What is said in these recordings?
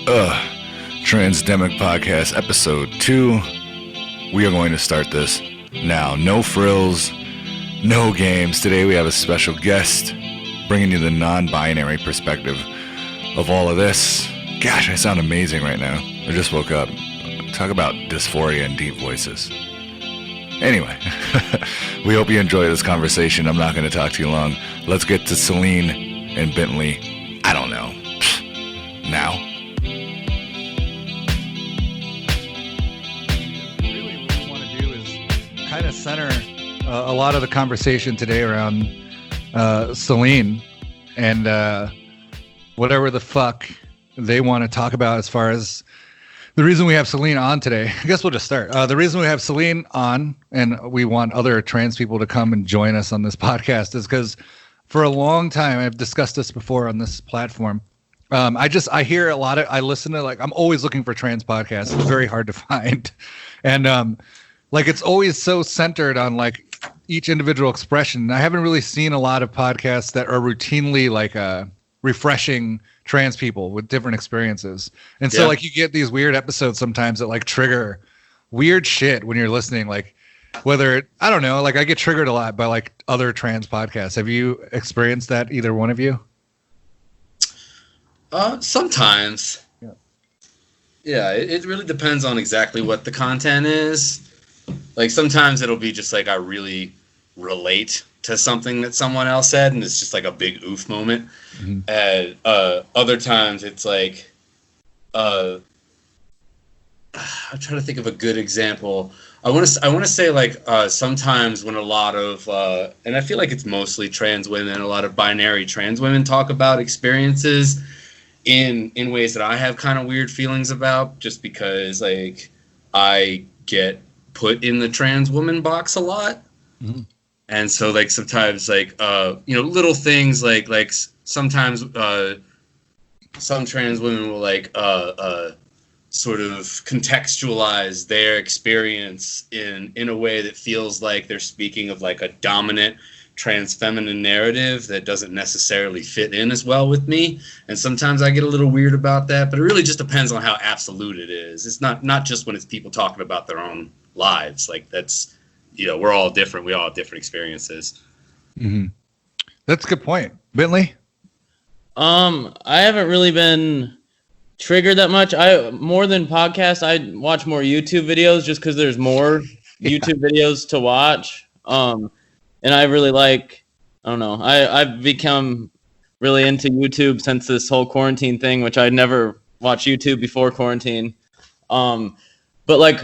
Transdemic Podcast, Episode 2. We are going to start this now. No frills, no games. Today we have a special guest bringing you the non-binary perspective of all of this. Gosh, I sound amazing right now. I just woke up. Talk about dysphoria and deep voices. Anyway, we hope you enjoy this conversation. I'm not going to talk too long. Let's get to Selene and Bentley. I don't know. Now. Kind of center a lot of the conversation today around Selene and whatever the fuck they want to talk about as far as the reason we have Selene on today. I guess we'll just start. The reason we have Selene on and we want other trans people to come and join us on this podcast is because for a long time, I've discussed this before on this platform. I hear a lot of, I listen to, like, I'm always looking for trans podcasts. It's very hard to find. And, like, it's always so centered on like each individual expression. I haven't really seen a lot of podcasts that are routinely like refreshing trans people with different experiences. And so like you get these weird episodes sometimes that like trigger weird shit when you're listening, like I don't know, like I get triggered a lot by like other trans podcasts. Have you experienced that, either one of you? Sometimes. Yeah, it really depends on exactly what the content is. Like sometimes it'll be just like I really relate to something that someone else said, and it's just like a big oof moment. Mm-hmm. And other times it's like, I'm trying to think of a good example. I want to say like sometimes when a lot of and I feel like it's mostly trans women, a lot of binary trans women talk about experiences in ways that I have kind of weird feelings about, just because like I get put in the trans woman box a lot. Mm-hmm. And so like sometimes like little things like sometimes some trans women will like sort of contextualize their experience in a way that feels like they're speaking of like a dominant trans feminine narrative that doesn't necessarily fit in as well with me. And sometimes I get a little weird about that, but it really just depends on how absolute it is. It's not just when it's people talking about their own lives. Like that's, we're all different. We all have different experiences. Mm-hmm. That's a good point. Bentley? I haven't really been triggered that much. More than podcasts, I watch more YouTube videos just because there's more YouTube videos to watch. And I really like, I don't know, I've become really into YouTube since this whole quarantine thing, which I'd never watched YouTube before quarantine. But like,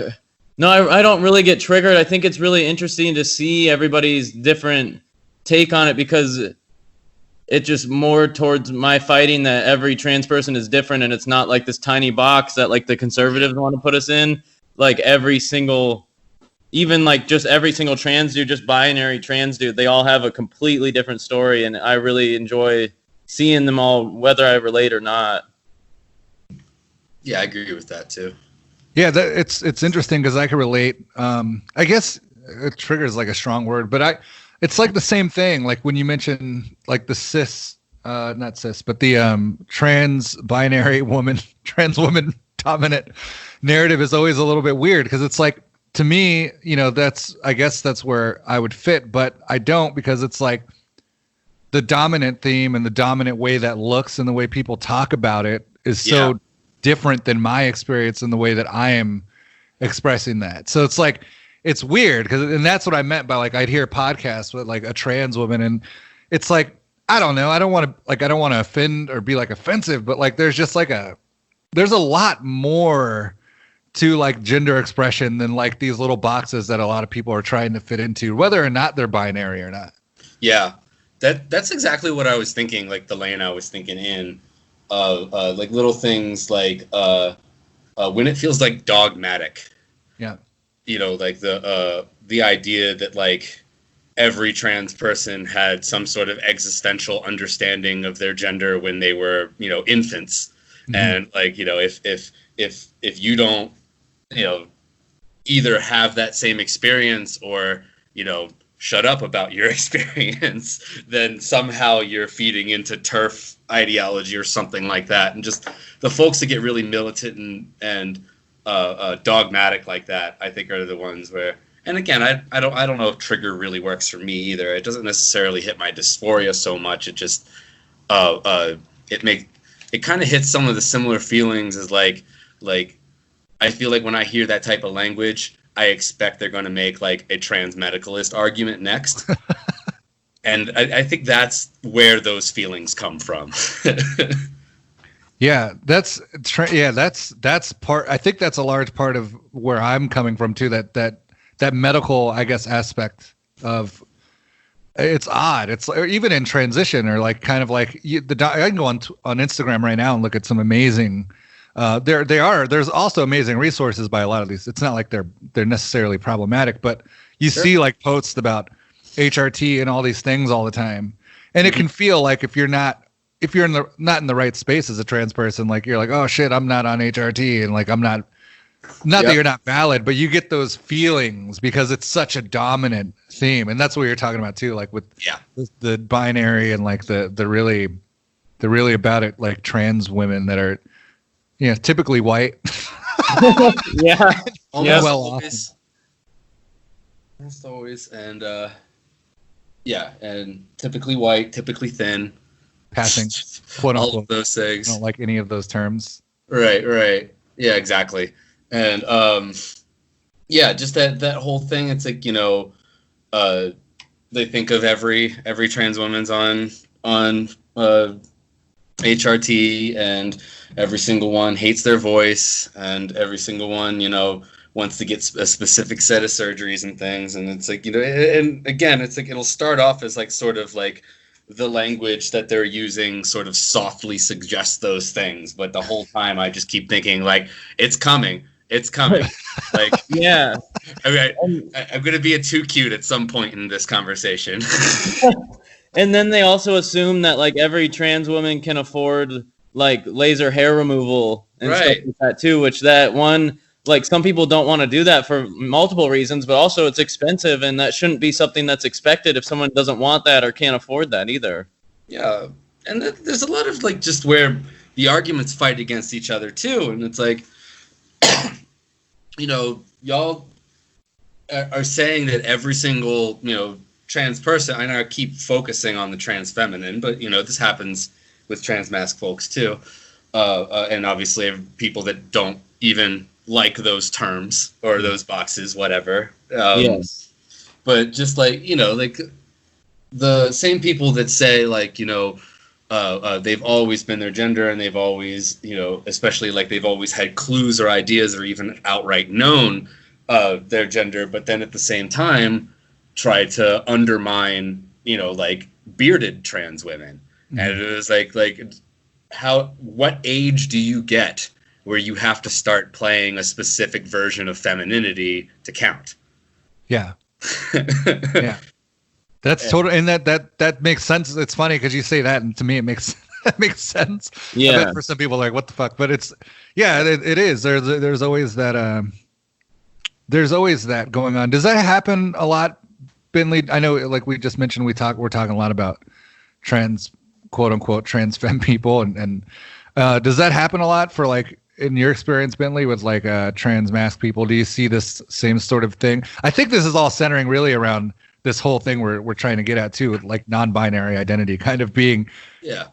no, I don't really get triggered. I think it's really interesting to see everybody's different take on it, because it's just more towards my fighting that every trans person is different, and it's not like this tiny box that like the conservatives want to put us in. Like every single, even like just every single trans dude, just binary trans dude, they all have a completely different story, and I really enjoy seeing them all, whether I relate or not. Yeah, I agree with that too. Yeah, it's interesting because I can relate. I guess it triggers like a strong word, but it's like the same thing. Like when you mention like the not cis, but the trans woman dominant narrative is always a little bit weird, because it's like, to me, I guess that's where I would fit, but I don't, because it's like the dominant theme and the dominant way that looks and the way people talk about it is so different than my experience and the way that I am expressing that. So it's like, it's weird, and that's what I meant by like, I'd hear podcasts with like a trans woman, and it's like, I don't know, I don't want to offend or be like offensive, but like, there's just like there's a lot more to like gender expression than like these little boxes that a lot of people are trying to fit into, whether or not they're binary or not. Yeah, that's exactly what I was thinking, like the lane I was thinking in. Like little things like when it feels like dogmatic. Yeah. Like the idea that like every trans person had some sort of existential understanding of their gender when they were, infants. Mm-hmm. And like, if you don't, either have that same experience or, shut up about your experience, then somehow you're feeding into TERF ideology or something like that. And just the folks that get really militant and dogmatic like that, I think, are the ones where. And again, I don't know if trigger really works for me either. It doesn't necessarily hit my dysphoria so much. It just it kind of hits some of the similar feelings as like I feel like when I hear that type of language, I expect they're going to make like a trans medicalist argument next. And I think that's where those feelings come from. Yeah, that's part. I think that's a large part of where I'm coming from too. That medical, I guess, aspect of it's odd. It's or even in transition or like kind of like I can go on Instagram right now and look at some amazing. There's also amazing resources by a lot of these. It's not like they're necessarily problematic, but you see like posts about HRT and all these things all the time, and it can feel like if you're not in the right space as a trans person, like you're like, oh shit, I'm not on HRT, and like I'm not that you're not valid, but you get those feelings because it's such a dominant theme, and that's what you're talking about too, like with the binary and like the really about it, like trans women that are typically white. Almost well always. Almost always, and and typically white, typically thin, passing, quote unquote. All of those things. I don't like any of those terms. Right. Yeah, exactly. And just that whole thing. It's like they think of every trans woman's on HRT, and every single one hates their voice, and every single one wants to get a specific set of surgeries and things. And it's like and again, it's like it'll start off as like sort of like the language that they're using sort of softly suggests those things, but the whole time I just keep thinking like it's coming. Like, yeah. Okay, I'm going to be a too cute at some point in this conversation. And then they also assume that like every trans woman can afford like laser hair removal and stuff like that too, which that one, like some people don't want to do that for multiple reasons, but also it's expensive, and that shouldn't be something that's expected if someone doesn't want that or can't afford that either. Yeah. And there's a lot of like just where the arguments fight against each other too. And it's like, y'all are saying that every single, trans person, I know I keep focusing on the trans feminine, but, this happens with trans masc folks too. And obviously people that don't even like those terms or those boxes, whatever. Yes. But just like, like the same people that say like, they've always been their gender, and they've always, especially like they've always had clues or ideas or even outright known their gender, but then at the same time try to undermine, like bearded trans women. Mm-hmm. And it was like what age do you get where you have to start playing a specific version of femininity to count? Yeah. Yeah. That's total, and that makes sense. It's funny because you say that, and to me, it makes sense. Yeah. I bet for some people, like, what the fuck? But it's, it is. There's always that. There's always that going on. Does that happen a lot, Bentley? I know, like we just mentioned, we're talking a lot about trans, quote unquote, trans femme people, and does that happen a lot for like in your experience, Bentley, with like trans masc people? Do you see this same sort of thing? I think this is all centering really around this whole thing we're trying to get at too, with like non-binary identity kind of being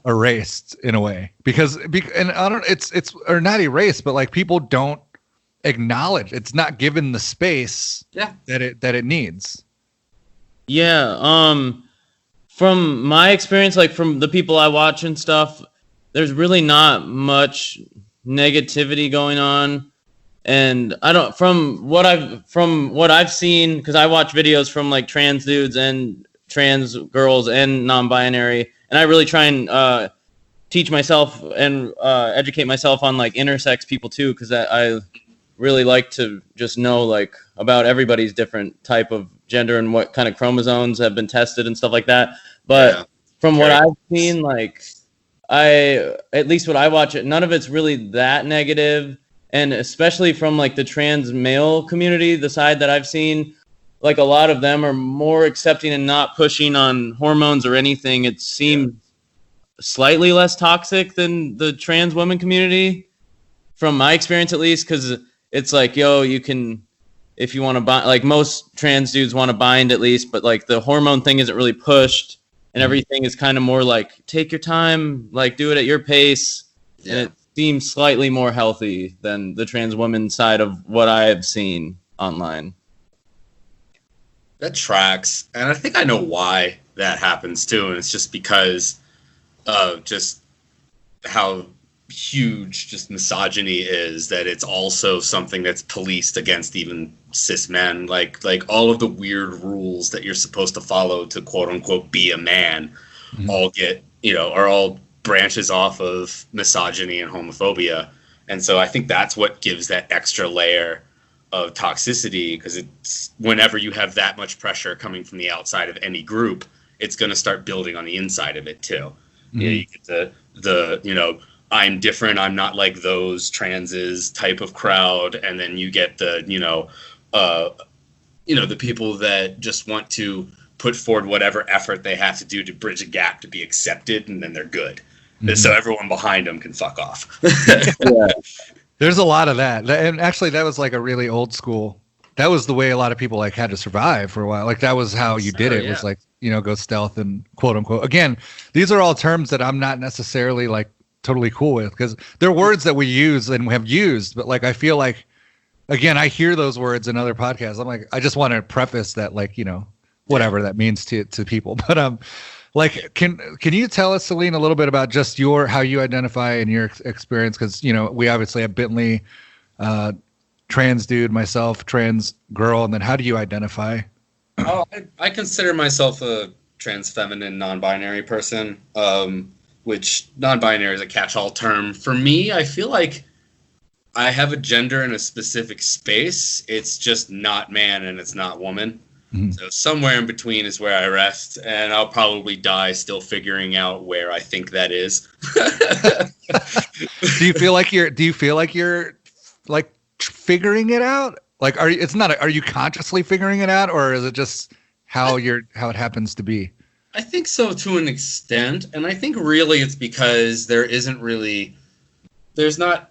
erased in a way, because and I don't, it's or not erased, but like people don't acknowledge, it's not given the space that it needs. Yeah. From my experience, like from the people I watch and stuff, there's really not much negativity going on. And I don't, from what I've seen, because I watch videos from like trans dudes and trans girls and non-binary, and I really try and teach myself and educate myself on like intersex people too, because I really like to just know like about everybody's different type of gender and what kind of chromosomes have been tested and stuff like that. But from what I've seen, like at least what I watch, none of it's really that negative. And especially from like the trans male community, the side that I've seen, like a lot of them are more accepting and not pushing on hormones or anything. It seems slightly less toxic than the trans women community, from my experience at least, because it's like, yo, you can, if you want to bind, like most trans dudes want to bind at least, but like the hormone thing isn't really pushed, and everything is kind of more like, take your time, like do it at your pace. Yeah. And it seems slightly more healthy than the trans women side of what I have seen online. That tracks. And I think I know why that happens too. And it's just because of just how huge just misogyny is, that it's also something that's policed against even cis men. Like all of the weird rules that you're supposed to follow to quote unquote be a man all get, are all branches off of misogyny and homophobia. And so I think that's what gives that extra layer of toxicity, because it's whenever you have that much pressure coming from the outside of any group, it's going to start building on the inside of it too. You get the I'm different, I'm not like those transes type of crowd, and then you get the the people that just want to put forward whatever effort they have to do to bridge a gap to be accepted, and then they're good. So everyone behind them can fuck off. Yeah. There's a lot of that. And actually that was like a really old school. That was the way a lot of people like had to survive for a while. Like that was how you did it. Was like, go stealth and quote unquote. Again, these are all terms that I'm not necessarily like totally cool with, because they're words that we use and have used, but like I feel like, again, I hear those words in other podcasts. I'm like, I just want to preface that, like, whatever that means to people. But like, can you tell us, Selene, a little bit about just how you identify in your experience? Because we obviously have Bentley, trans dude, myself, trans girl, and then how do you identify? Oh, I consider myself a trans feminine non-binary person. Which non-binary is a catch-all term. For me, I feel like I have a gender in a specific space. It's just not man and it's not woman. So somewhere in between is where I rest, and I'll probably die still figuring out where I think that is. Do you feel like you're like figuring it out? Like, are you consciously figuring it out, or is it just how it happens to be? I think so to an extent, and I think really it's because there's not,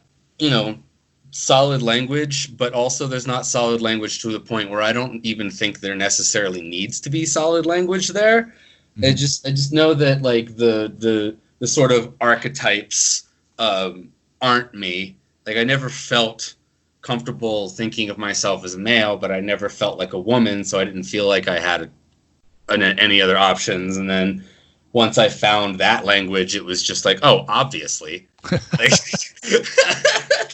solid language, but also there's not solid language to the point where I don't even think there necessarily needs to be solid language there. I just know that like the sort of archetypes aren't me. Like I never felt comfortable thinking of myself as a male, but I never felt like a woman, so I didn't feel like I had any other options. And then once I found that language, it was just like, oh, obviously.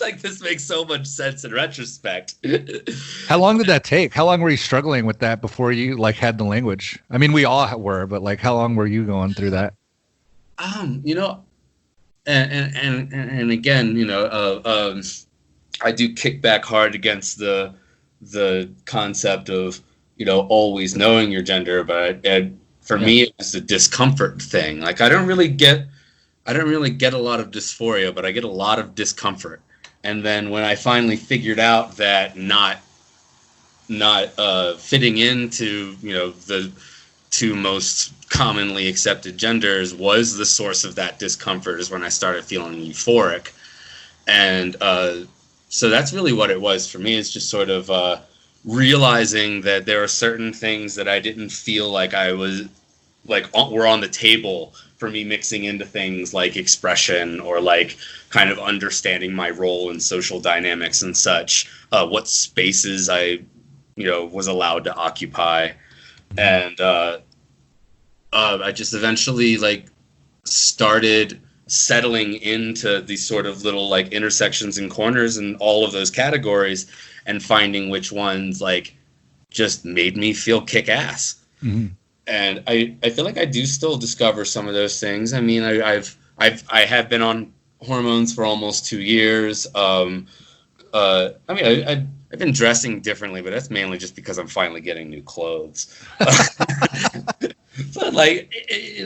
Like this makes so much sense in retrospect. How long did that take? How long were you struggling with that before you like had the language? I mean, we all were, but like how long were you going through that? And again, I do kick back hard against the concept of always knowing your gender, but for me it was a discomfort thing. Like I don't really get a lot of dysphoria, but I get a lot of discomfort. And then when I finally figured out that not fitting into the two most commonly accepted genders was the source of that discomfort, is when I started feeling euphoric. And so that's really what it was for me. It's just sort of realizing that there are certain things that I didn't feel like I was like were on the table for me mixing into things like expression or like kind of understanding my role in social dynamics and such, what spaces I was allowed to occupy. And I just eventually like started settling into these sort of little like intersections and corners in all of those categories, and finding which ones like just made me feel kick ass. And I feel like I do still discover some of those things. I mean, I have been on hormones for almost 2 years. I've been dressing differently, but that's mainly just because I'm finally getting new clothes. But like,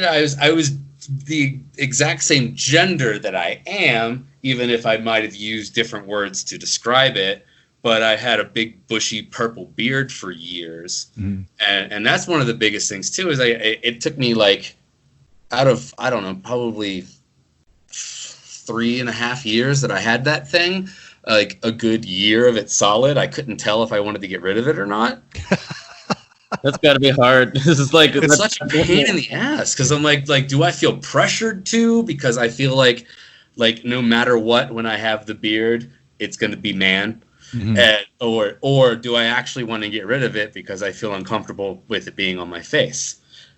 I was the exact same gender that I am, even if I might have used different words to describe it, but I had a big bushy purple beard for years. And that's one of the biggest things too, is it took me like out of, I don't know, probably 3.5 years that I had that thing, like a good year of it solid. I couldn't tell if I wanted to get rid of it or not. That's got to be hard. This is like it's such a pain in the ass, because I'm like, do I feel pressured to? Because I feel like no matter what, when I have the beard, it's going to be man. And, or do I actually want to get rid of it because I feel uncomfortable with it being on my face?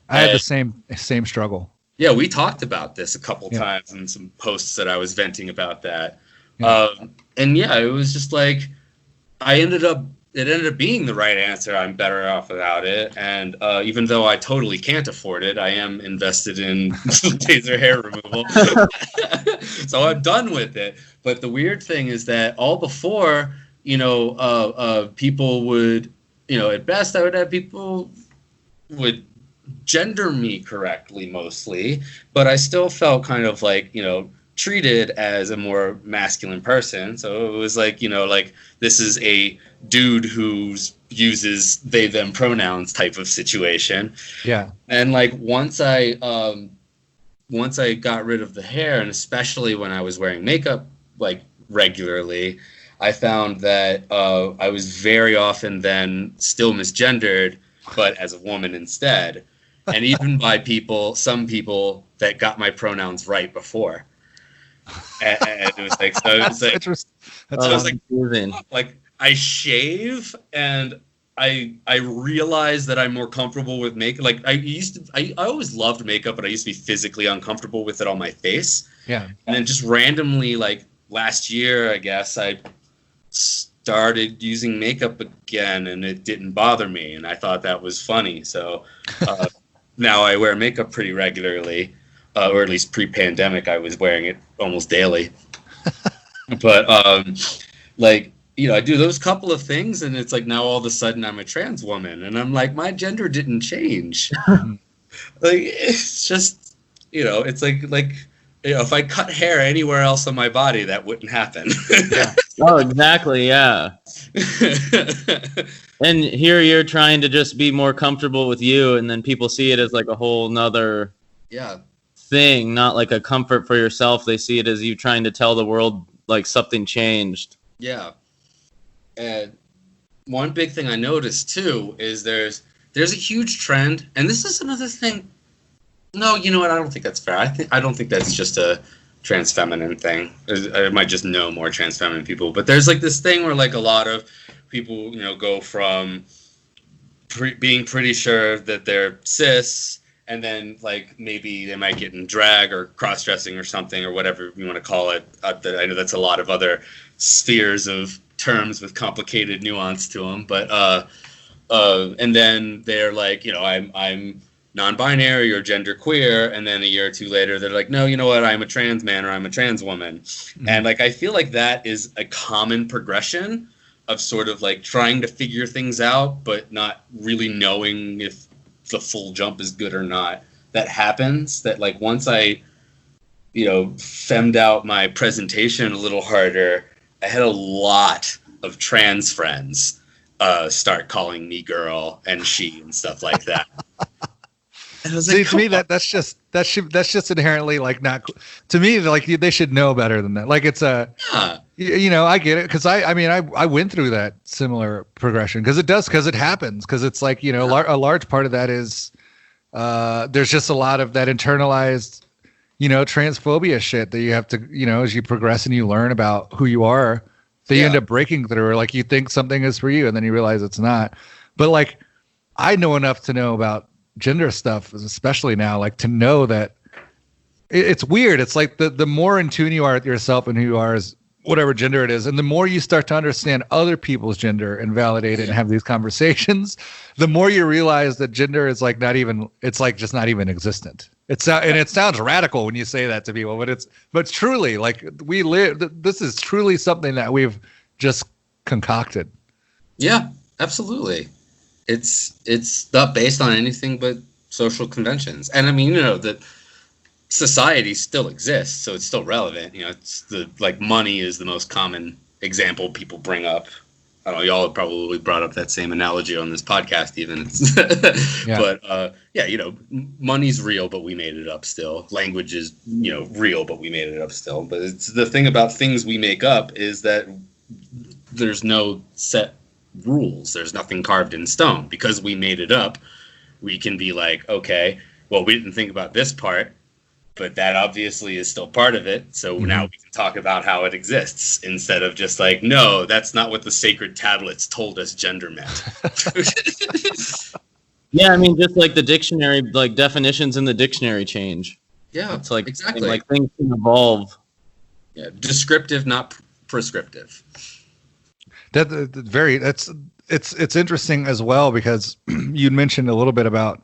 I had the same struggle. Yeah, we talked about this a couple times in some posts that I was venting about that. And yeah, it was just like, it ended up being the right answer. I'm better off without it. And even though I totally can't afford it, I am invested in laser hair removal. So I'm done with it. But the weird thing is that all before, people would, at best I would have people would gender me correctly mostly, but I still felt kind of like, treated as a more masculine person. So it was like, like this is a dude who uses they them pronouns type of situation. Yeah. And like once I got rid of the hair, and especially when I was wearing makeup like regularly, I found that I was very often then still misgendered, but as a woman instead. And even by some people that got my pronouns right before. And it was like, so it was like, like I shave and I realize that I'm more comfortable with makeup. Like I always loved makeup, but I used to be physically uncomfortable with it on my face. Yeah. And then just randomly, like last year, I guess I started using makeup again, and it didn't bother me, and I thought that was funny. So now I wear makeup pretty regularly. Or at least pre-pandemic, I was wearing it almost daily. But I do those couple of things, and it's like now all of a sudden I'm a trans woman, and I'm like, my gender didn't change. Like it's just, it's like if I cut hair anywhere else on my body, that wouldn't happen. Yeah. Oh, exactly. Yeah. And here you're trying to just be more comfortable with you, and then people see it as like a whole nother thing, not like a comfort for yourself. They see it as you trying to tell the world like something changed. Yeah. And one big thing I noticed too is there's a huge trend, and this is another thing. No, you know what? I don't think that's fair. I don't think that's just a trans feminine thing. I might just know more trans feminine people, but there's like this thing where like a lot of people, go from being pretty sure that they're cis, and then like maybe they might get in drag or cross-dressing or something, or whatever you want to call it. I know that's a lot of other spheres of terms with complicated nuance to them, but and then they're like, I'm non-binary or genderqueer, and then a year or two later they're like, no, you know what, I'm a trans man or I'm a trans woman. And like I feel like that is a common progression of sort of like trying to figure things out but not really knowing if the full jump is good or not. That happens. That like once I femmed out my presentation a little harder, I had a lot of trans friends start calling me girl and she and stuff like that. And I was like, to me that's just inherently like not to me, like they should know better than that. Like it's I get it, because I went through that similar progression because it happens, because it's like a large part of that is there's just a lot of that internalized transphobia shit that you have to as you progress and you learn about who you are, that you end up breaking through, or like you think something is for you and then you realize it's not. But like I know enough to know about gender stuff, especially now, like to know that it's weird. It's like the more in tune you are with yourself and who you are as whatever gender it is, and the more you start to understand other people's gender and validate it and have these conversations, the more you realize that gender is like not even, it's like just not even existent. And it sounds radical when you say that to people, but truly, like this is truly something that we've just concocted. Yeah, absolutely. It's not based on anything but social conventions. And I mean, that society still exists, so it's still relevant. It's the like money is the most common example people bring up I don't know, y'all have probably brought up that same analogy on this podcast even. Yeah. But yeah, you know, money's real, but we made it up still. Language is, you know, real, but we made it up still. But it's the thing about things we make up is that there's no set rules. There's nothing carved in stone. Because we made it up, we can be like, okay, well, we didn't think about this part, but that obviously is still part of it. So now we can talk about how it exists instead of just like, no, that's not what the sacred tablets told us gender meant. Yeah, I mean, just like the dictionary, like definitions in the dictionary change. Yeah, It's like exactly. like things can evolve. Yeah, descriptive, not prescriptive. It's interesting as well because you mentioned a little bit about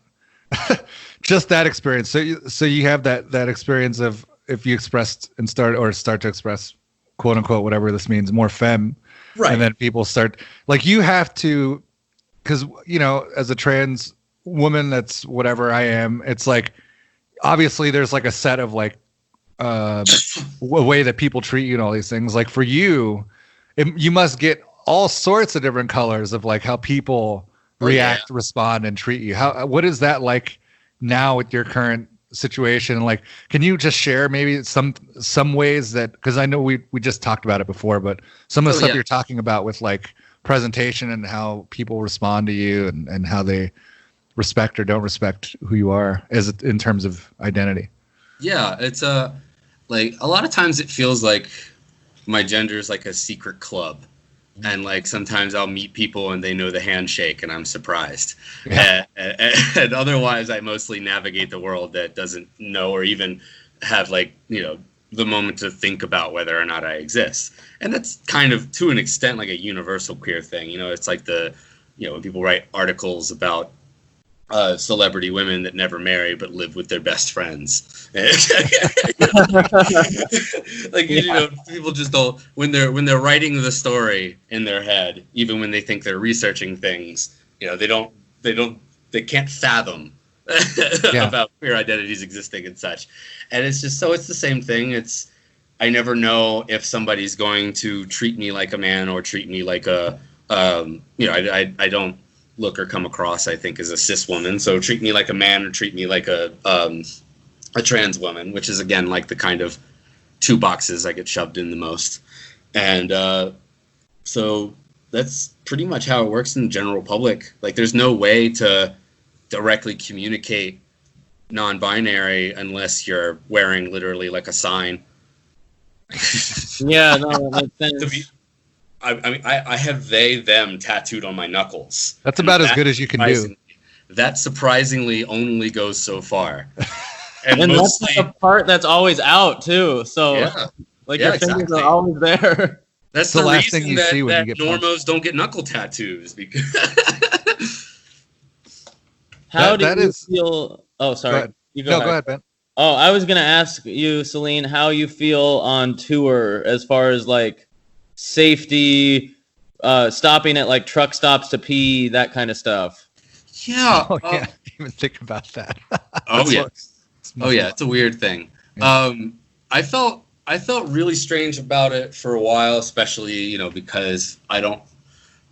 just that experience. So you have that experience of if you expressed and start to express, quote unquote, whatever this means, more femme, Right. and then people start like you have to, because you know, as a trans woman, that's whatever I am. It's like obviously there's like a set of like a way that people treat you and all these things. Like for you, you must get all sorts of different colors of like how people react, respond, and treat you. What is that like now with your current situation? Like, can you just share maybe some ways that, because I know we just talked about it before, but some of the stuff you're talking about with like presentation and how people respond to you and how they respect or don't respect who you are as in terms of identity. Yeah, it's like a lot of times it feels like my gender is like a secret club. And like sometimes I'll meet people and they know the handshake and I'm surprised. Yeah. And otherwise I mostly navigate the world that doesn't know or even have like, you know, the moment to think about whether or not I exist. And that's kind of to an extent like a universal queer thing. You know, it's like when people write articles about celebrity women that never marry but live with their best friends. Like, you know, people just don't, when they're writing the story in their head, even when they think they're researching things, you know, they can't fathom about queer identities existing and such. And it's just, so it's the same thing. I never know if somebody's going to treat me like a man or treat me like a, you know, I don't look or come across, I think, as a cis woman. So treat me like a man or treat me like a trans woman, which is, again, like the kind of two boxes I get shoved in the most. And so that's pretty much how it works in the general public. Like, there's no way to directly communicate non-binary unless you're wearing literally like a sign. Yeah, no, that makes sense. I mean, I have they, them tattooed on my knuckles. That's about as good as you can do. That surprisingly only goes so far. And that's the part that's always out, too. So, your fingers are always there. That's the last thing you see when you get normos don't get knuckle tattoos. Because How do you feel? Oh, sorry. Go ahead, Ben. Oh, I was going to ask you, Selene, how you feel on tour as far as like safety, stopping at like truck stops to pee, that kind of stuff. Yeah. Oh, yeah. I didn't even think about that. Oh, yeah. Oh, yeah. It's a weird thing. Yeah. I felt really strange about it for a while, especially, you know, because I don't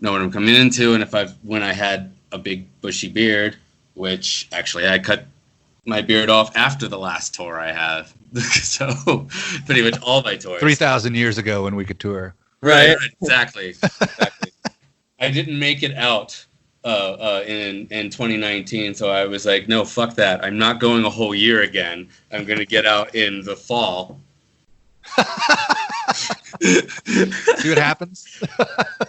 know what I'm coming into. And when I had a big bushy beard, which actually I cut my beard off after the last tour I have. So pretty much all my tours. 3,000 years ago when we could tour. Right. Exactly. I didn't make it out in 2019, so I was like, no, fuck that. I'm not going a whole year again. I'm going to get out in the fall. See what happens?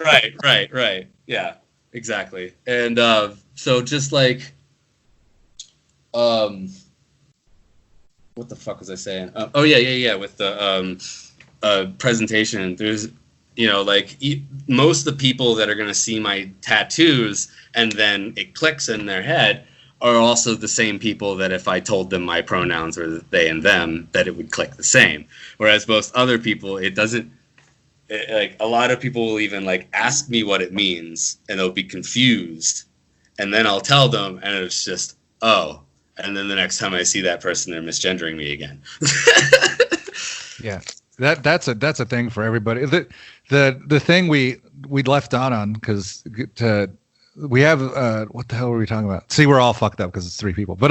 Right. Yeah, exactly. And so just like, what the fuck was I saying? With the presentation, there's, you know, like most of the people that are going to see my tattoos and then it clicks in their head are also the same people that if I told them my pronouns were they and them, that it would click the same. Whereas most other people, it doesn't. Like a lot of people will even like ask me what it means and they'll be confused, and then I'll tell them and it's just, oh, and then the next time I see that person, they're misgendering me again. Yeah. That's a thing for everybody. The thing we left on because we have what the hell were we talking about? See, we're all fucked up because it's 3 people. But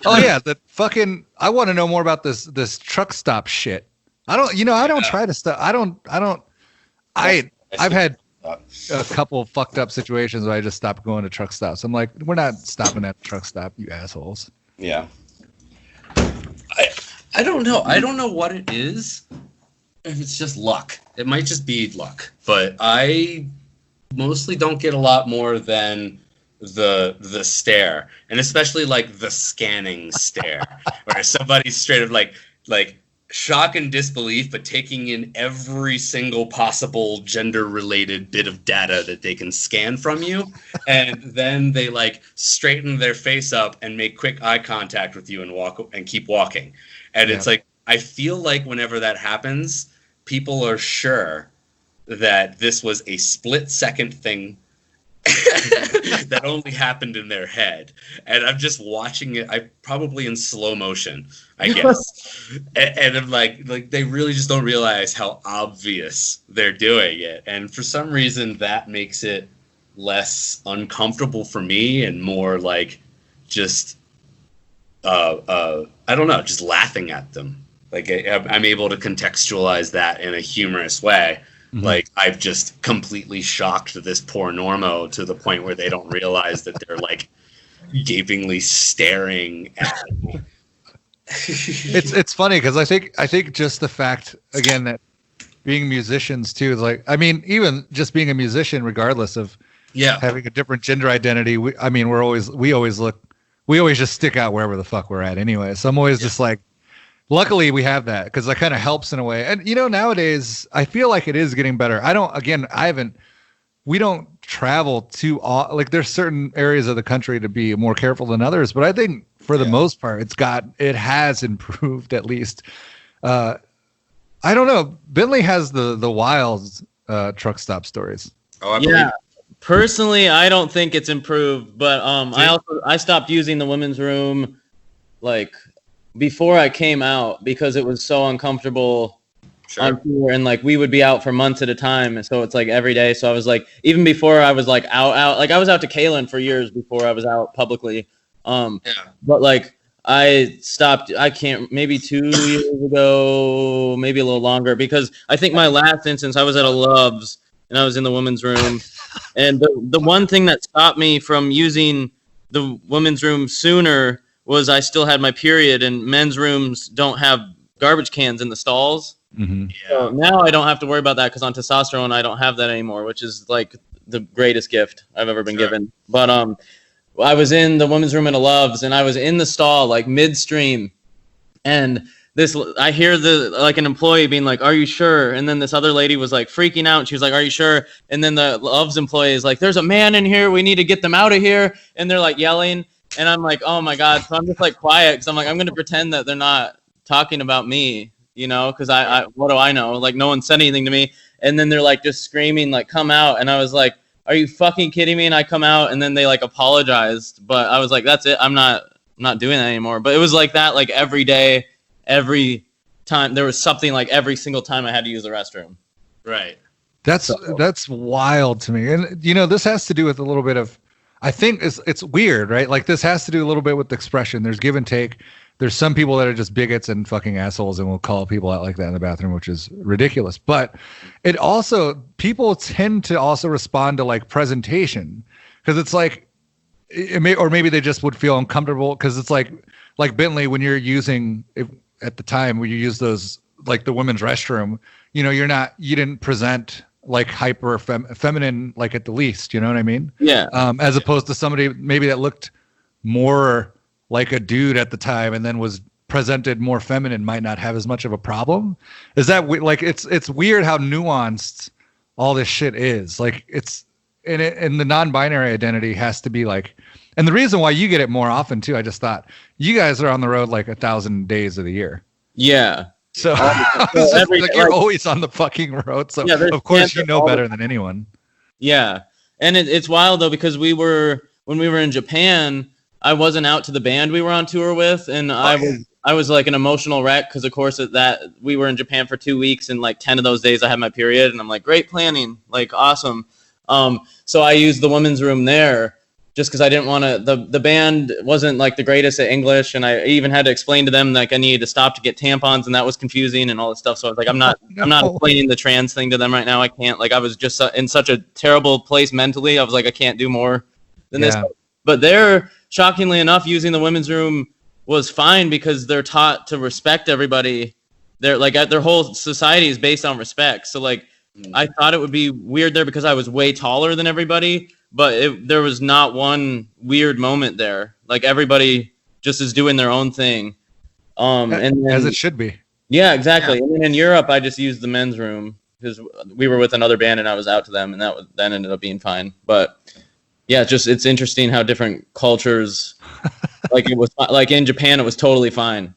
the fucking I want to know more about this truck stop shit. I don't try to stop. I've had a couple fucked up situations where I just stopped going to truck stops. I'm like, we're not stopping at a truck stop, you assholes. Yeah. I don't know. I don't know what it is. If it's just luck. It might just be luck. But I mostly don't get a lot more than the stare. And especially like the scanning stare. Where somebody's straight up like shock and disbelief, but taking in every single possible gender-related bit of data that they can scan from you, and then they like straighten their face up and make quick eye contact with you and walk and keep walking. And it's like, I feel like whenever that happens, people are sure that this was a split-second thing that only happened in their head, and I'm just watching it. I probably in slow motion, I guess, and I'm like they really just don't realize how obvious they're doing it, and for some reason that makes it less uncomfortable for me and more like just I don't know, just laughing at them. Like I'm able to contextualize that in a humorous way. Mm-hmm. Like I've just completely shocked this poor Normo to the point where they don't realize that they're like gapingly staring at me. It's funny because I think just the fact again that being musicians too is like, I mean, even just being a musician, regardless of having a different gender identity, we always just stick out wherever the fuck we're at anyway. So I'm always just like, luckily we have that because that kind of helps in a way. And nowadays I feel like it is getting better. We don't travel too like there's certain areas of the country to be more careful than others, but I think for the most part it has improved at least. I don't know. Bentley has the wild truck stop stories. Oh, yeah. Personally, I don't think it's improved, but I stopped using the women's room like before I came out because it was so uncomfortable on tour, and like we would be out for months at a time, and so it's like every day. So I was like, even before I was like out, like I was out to Kalen for years before I was out publicly. But like I stopped. I can't. Maybe 2 years ago, maybe a little longer, because I think my last instance I was at a Love's and I was in the women's room, and the one thing that stopped me from using the women's room sooner was I still had my period, and men's rooms don't have garbage cans in the stalls. Mm-hmm. So now I don't have to worry about that because on testosterone I don't have that anymore, which is like the greatest gift I've ever been given. But I was in the women's room at a Love's, and I was in the stall like midstream, and I hear an employee being like, "Are you sure?" And then this other lady was like freaking out. And she was like, "Are you sure?" And then the Love's employee is like, "There's a man in here. We need to get them out of here." And they're like yelling. And I'm like, oh my God. So I'm just like quiet because I'm like, I'm going to pretend that they're not talking about me, because I what do I know? Like no one said anything to me. And then they're like just screaming, like, come out. And I was like, are you fucking kidding me? And I come out, and then they like apologized. But I was like, that's it. I'm not doing that anymore. But it was like that, like every day, every time. There was something like every single time I had to use the restroom. Right. That's wild to me. And, this has to do with a little bit of, I think it's weird, right? Like this has to do a little bit with the expression. There's give and take. There's some people that are just bigots and fucking assholes and will call people out like that in the bathroom, which is ridiculous. But it also, people tend to also respond to like presentation because it's like, or maybe they just would feel uncomfortable because it's like Bentley, when you're using at the time when you use those, like the women's restroom, you didn't present like hyper feminine, like at the least, you know what I mean? Yeah. As opposed to somebody maybe that looked more like a dude at the time and then was presented more feminine might not have as much of a problem. Is that like, it's weird how nuanced all this shit is. Like it's and the non-binary identity has to be like, and the reason why you get it more often too, I just thought you guys are on the road like 1,000 days of the year. Yeah. So, you're always on the fucking road. So of course you know better than anyone. Yeah. And it's wild though, because when we were in Japan, I wasn't out to the band we were on tour with. And I I was like an emotional wreck because, of course, that we were in Japan for 2 weeks, and like 10 of those days I had my period, and I'm like, great planning, like awesome. So I used the women's room there just because I didn't want to. The band wasn't like the greatest at English, and I even had to explain to them like I needed to stop to get tampons, and that was confusing and all this stuff. So I was like, I'm not explaining the trans thing to them right now. I can't. Like I was just in such a terrible place mentally. I was like, I can't do more than this. But they're shockingly enough using the women's room was fine because they're taught to respect everybody. They're like their whole society is based on respect. So like I thought it would be weird there because I was way taller than everybody. But there was not one weird moment there. Like everybody just is doing their own thing. And then, as it should be. Yeah, exactly. Yeah. And then in Europe, I just used the men's room because we were with another band and I was out to them, and that ended up being fine. But yeah, it's interesting how different cultures. Like it was like in Japan, it was totally fine.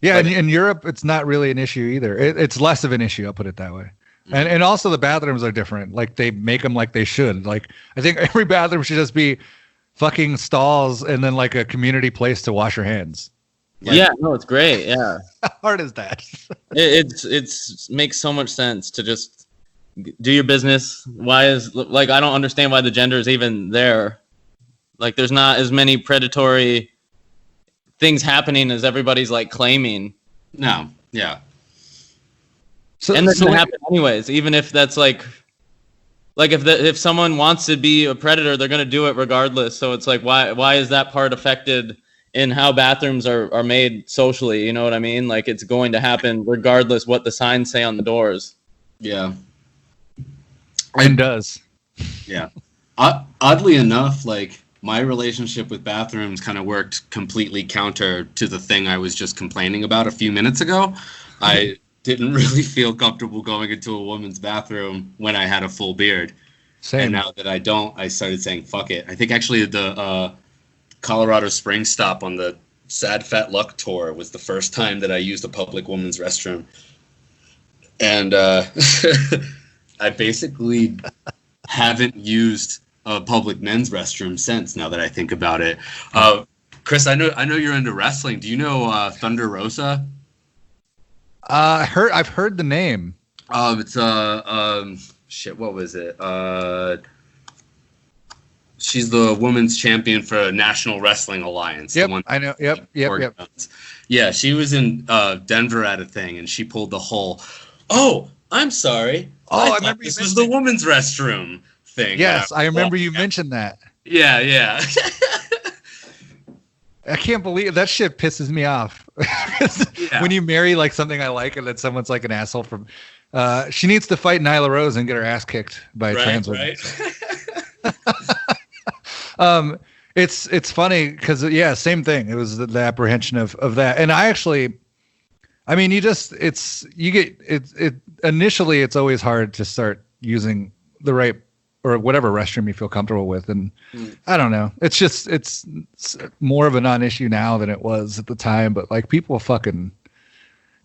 Yeah, and in Europe, it's not really an issue either. It's less of an issue. I'll put it that way. And also the bathrooms are different. Like they make them like they should. Like I think every bathroom should just be fucking stalls and then like a community place to wash your hands. Like, yeah, no, it's great. Yeah. How hard is that? It's makes so much sense to just do your business. Why is like I don't understand why the gender is even there. Like there's not as many predatory things happening as everybody's like claiming. No. Yeah. And that's gonna happen anyways, even if that's like if someone wants to be a predator, they're gonna do it regardless. So it's like why is that part affected in how bathrooms are made socially? You know what I mean? Like it's going to happen regardless what the signs say on the doors. Yeah, it does. Yeah, oddly enough, like my relationship with bathrooms kind of worked completely counter to the thing I was just complaining about a few minutes ago. I didn't really feel comfortable going into a woman's bathroom when I had a full beard. Same. And now that I don't, I started saying, fuck it. I think actually the Colorado Springs stop on the Sad Fat Luck tour was the first time that I used a public woman's restroom. And I basically haven't used a public men's restroom since, now that I think about it. Kris, I know you're into wrestling. Do you know Thunder Rosa? I've heard the name. It's shit. What was it? She's the women's champion for National Wrestling Alliance. Yep, I know. Yep. Yeah, she was in Denver at a thing, and she pulled the whole. Oh, I'm sorry. I remember this was the women's restroom thing. Yes, I remember you mentioned that. Yeah. I can't believe that shit pisses me off. When you marry like something I like and then someone's like an asshole from she needs to fight Nyla Rose and get her ass kicked by a trans woman. Right. It's funny because same thing. It was the apprehension of that. And initially it's always hard to start using the right or whatever restroom you feel comfortable with. And I don't know. It's more of a non-issue now than it was at the time, but like people fucking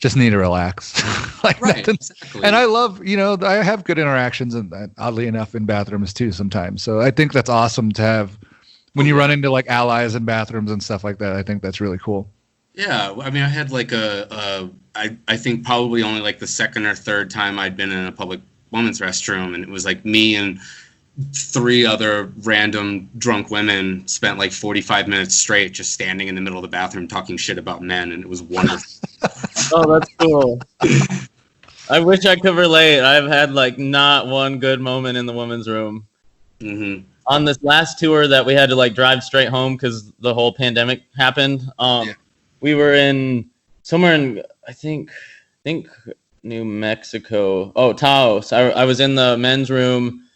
just need to relax. Like right, exactly. And I love, I have good interactions and oddly enough in bathrooms too sometimes. So I think that's awesome to have when you run into like allies in bathrooms and stuff like that. I think that's really cool. Yeah. I mean, I had like I think probably only like the second or third time I'd been in a public women's restroom, and it was like me and 3 other random drunk women spent like 45 minutes straight just standing in the middle of the bathroom talking shit about men, and it was wonderful. Oh, that's cool. I wish I could relate. I've had like not one good moment in the women's room. Mm-hmm. On this last tour that we had to like drive straight home because the whole pandemic happened. We were in somewhere in I think New Mexico. Oh, Taos. I was in the men's room.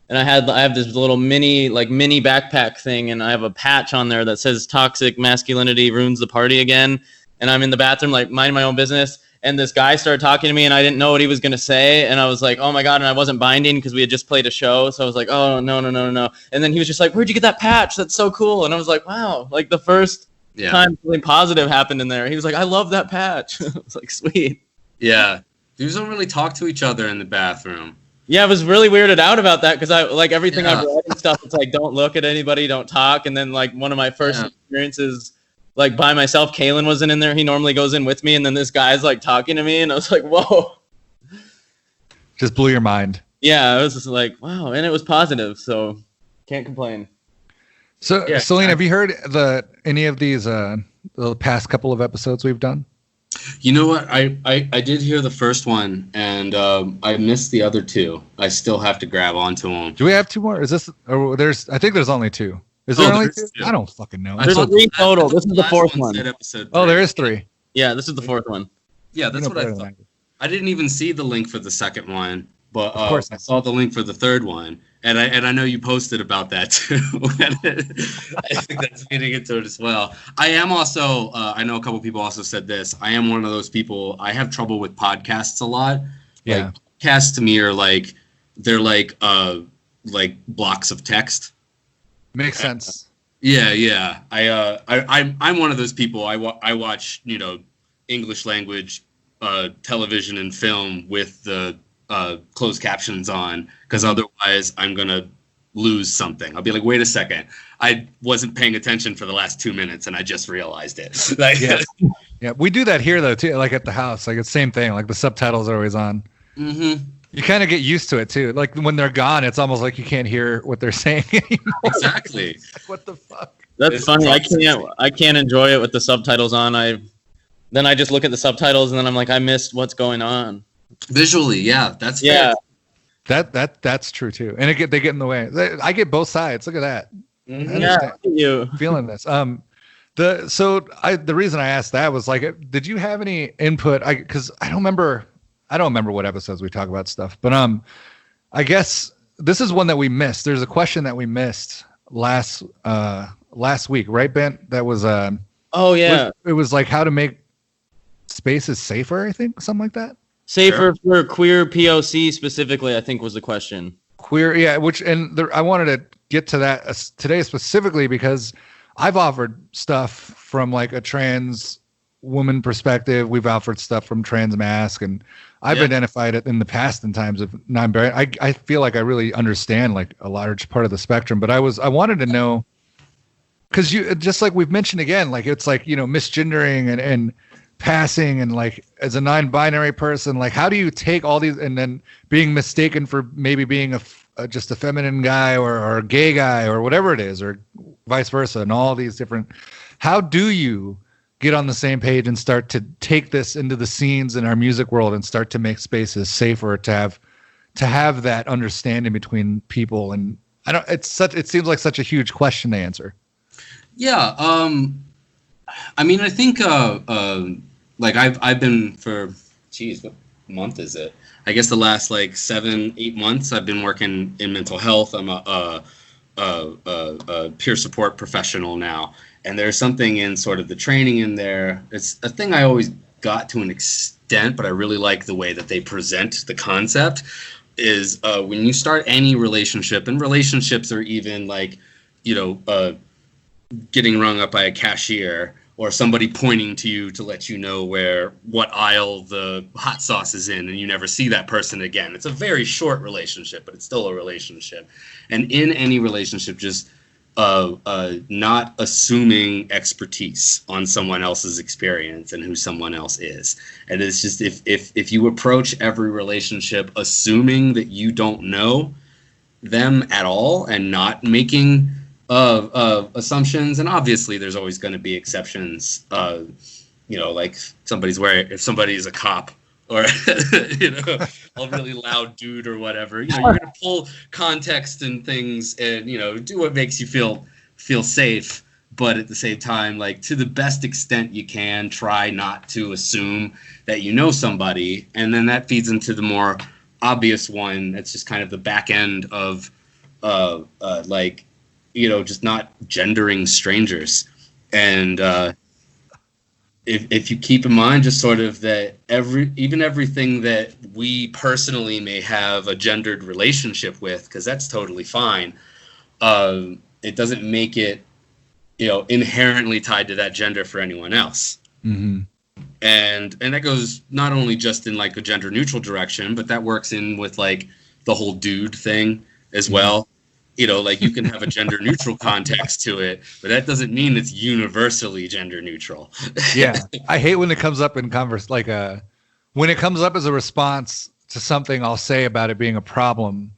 And I have this little mini backpack thing, and I have a patch on there that says toxic masculinity ruins the party again. And I'm in the bathroom, like minding my own business. And this guy started talking to me, and I didn't know what he was going to say. And I was like, oh my God. And I wasn't binding because we had just played a show. So I was like, oh, no. And then he was just like, where'd you get that patch? That's so cool. And I was like, wow, like the first time something positive happened in there. He was like, I love that patch. I was like, sweet. Yeah. Dudes don't really talk to each other in the bathroom. Yeah, I was really weirded out about that because I like everything I've read and stuff. It's like, don't look at anybody, don't talk. And then like one of my first experiences like by myself. Kalen wasn't in there. He normally goes in with me, and then this guy's like talking to me, and I was like, whoa. Just blew your mind. Yeah, I was just like, wow, and it was positive, so can't complain. So, Yeah, Selene, have you heard any of these the past couple of episodes we've done? You know what? I did hear the first one, and I missed the other two. I still have to grab onto them. Do we have 2 more? Is this? Or there's? I think there's only 2. Is there only 2? I don't fucking know. There's 3 total. This is the 4th one. Oh, there is 3. Yeah, this is the 4th one. Yeah, that's what I thought. I didn't even see the link for the second one, but I saw the link for the third one, and I know you posted about that too. I think that's getting into it as well. I am also I know a couple people also said this. I am one of those people. I have trouble with podcasts a lot. Yeah, like, podcasts to me are like they're like blocks of text. Makes sense. Yeah. I'm one of those people. I watch English language television and film with the closed captions on, because otherwise I'm gonna lose something. I'll be like, wait a second, I wasn't paying attention for the last 2 minutes and I just realized it. Like, yeah, we do that here though too. Like at the house, like it's the same thing. Like the subtitles are always on. Mm-hmm. You kind of get used to it too. Like when they're gone, it's almost like you can't hear what they're saying anymore. Exactly. What the fuck? That's funny. I can't enjoy it with the subtitles on. Then I just look at the subtitles and then I'm like, I missed what's going on. Visually, yeah, that's fair. That's true too. And they get in the way. I get both sides. Look at that. Mm-hmm. Yeah, you feeling this. The reason I asked that was like, did you have any input? Because I don't remember what episodes we talk about stuff, but I guess this is one that we missed. There's a question that we missed last week, right, Bent? That was oh yeah. It was like how to make spaces safer, I think, something like that. Safer for queer POC specifically, I think was the question. Queer, yeah. I wanted to get to that today specifically because I've offered stuff from like a trans woman perspective. We've offered stuff from trans mask, and I've identified it in the past in times of non-binary. I feel like I really understand like a large part of the spectrum, but I wanted to know, because you just like we've mentioned again, like it's like misgendering and passing, and like as a non-binary person, like how do you take all these and then being mistaken for maybe being just a feminine guy or a gay guy or whatever it is, or vice versa, and all these different, how do you get on the same page and start to take this into the scenes in our music world and start to make spaces safer to have that understanding between people? And it seems like such a huge question to answer. Yeah. I mean, I think like I've been for, what month is it? I guess the last like 7-8 months I've been working in mental health. I'm a peer support professional now, and there's something in sort of the training in there. It's a thing I always got to an extent, but I really like the way that they present the concept. Is when you start any relationship, and relationships are even like getting rung up by a cashier or somebody pointing to you to let you know what aisle the hot sauce is in, and you never see that person again. It's a very short relationship, but it's still a relationship. And in any relationship, just not assuming expertise on someone else's experience and who someone else is. And it's just if you approach every relationship assuming that you don't know them at all and not making assumptions, and obviously there's always going to be exceptions, like if somebody's a cop or a really loud dude or whatever, you're going to pull context and things and do what makes you feel safe, but at the same time, like, to the best extent you can, try not to assume that you know somebody. And then that feeds into the more obvious one that's just kind of the back end of just not gendering strangers. And if you keep in mind just sort of that everything that we personally may have a gendered relationship with, because that's totally fine, it doesn't make it inherently tied to that gender for anyone else. Mm-hmm. And that goes not only just in like a gender neutral direction, but that works in with like the whole dude thing as well. like you can have a gender neutral context to it, but that doesn't mean it's universally gender neutral. Yeah, I hate when it comes up in when it comes up as a response to something I'll say about it being a problem.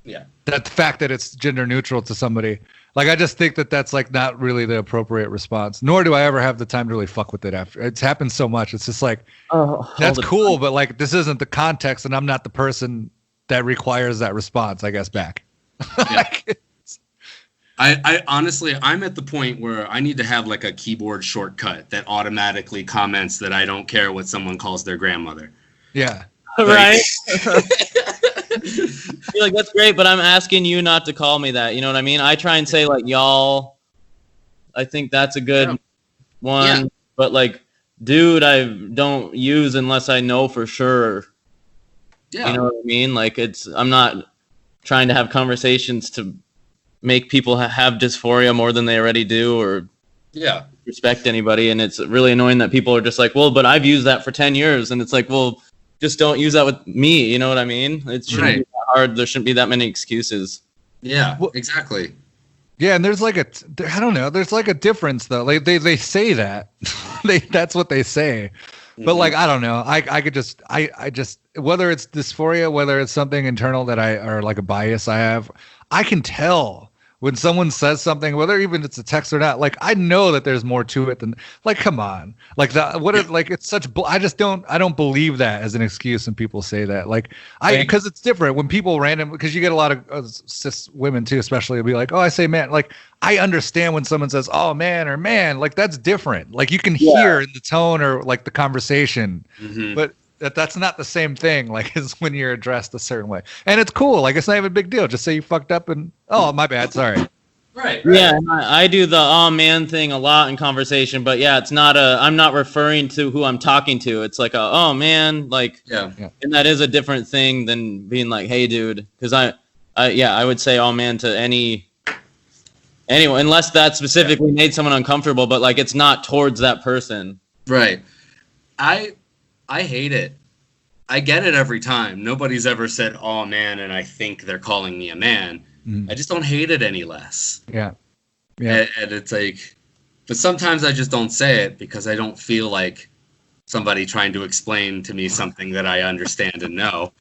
Yeah. That the fact that it's gender neutral to somebody, like, I just think that that's like not really the appropriate response. Nor do I ever have the time to really fuck with it after. It's happened so much. It's just like, that's cool, but like this isn't the context, and I'm not the person that requires that response, I guess, back. Yeah. I honestly, I'm at the point where I need to have like a keyboard shortcut that automatically comments that I don't care what someone calls their grandmother. Yeah. Right. You're like, that's great, but I'm asking you not to call me that. You know what I mean? I try and say like y'all. I think that's a good one. Yeah. But like, dude, I don't use unless I know for sure. Yeah. You know what I mean? Like, I'm not trying to have conversations to make people have dysphoria more than they already do, or respect anybody. And it's really annoying that people are just like, well, but I've used that for 10 years. And it's like, well, just don't use that with me. You know what I mean? It shouldn't be that hard. There shouldn't be that many excuses. Yeah, exactly. Yeah, and there's like I don't know. There's like a difference though. Like they say that, that's what they say. But like, I don't know. I could just whether it's dysphoria, whether it's something internal that or like a bias I have, I can tell when someone says something, whether even it's a text or not. Like, I know that there's more to it than, like, come on, like it's such. I don't believe that as an excuse when people say that. Like, because it's different when people because you get a lot of cis women too, especially, will be like, oh, I say man. Like, I understand when someone says, oh man, or man, like that's different. Like, you can hear in the tone or like the conversation, but that's not the same thing, like, as when you're addressed a certain way. And it's cool. Like, it's not even a big deal. Just say you fucked up and, oh, my bad. Sorry. Right. Yeah, I do the oh man thing a lot in conversation, but yeah, it's not I'm not referring to who I'm talking to. It's like oh man, like, and that is a different thing than being like, hey dude, because I would say oh man to anyone, unless that specifically made someone uncomfortable, but like, it's not towards that person. Right. I hate it. I get it every time. Nobody's ever said, oh, man, and I think they're calling me a man. I just don't hate it any less. Yeah. And it's like, but sometimes I just don't say it because I don't feel like somebody trying to explain to me something that I understand and know.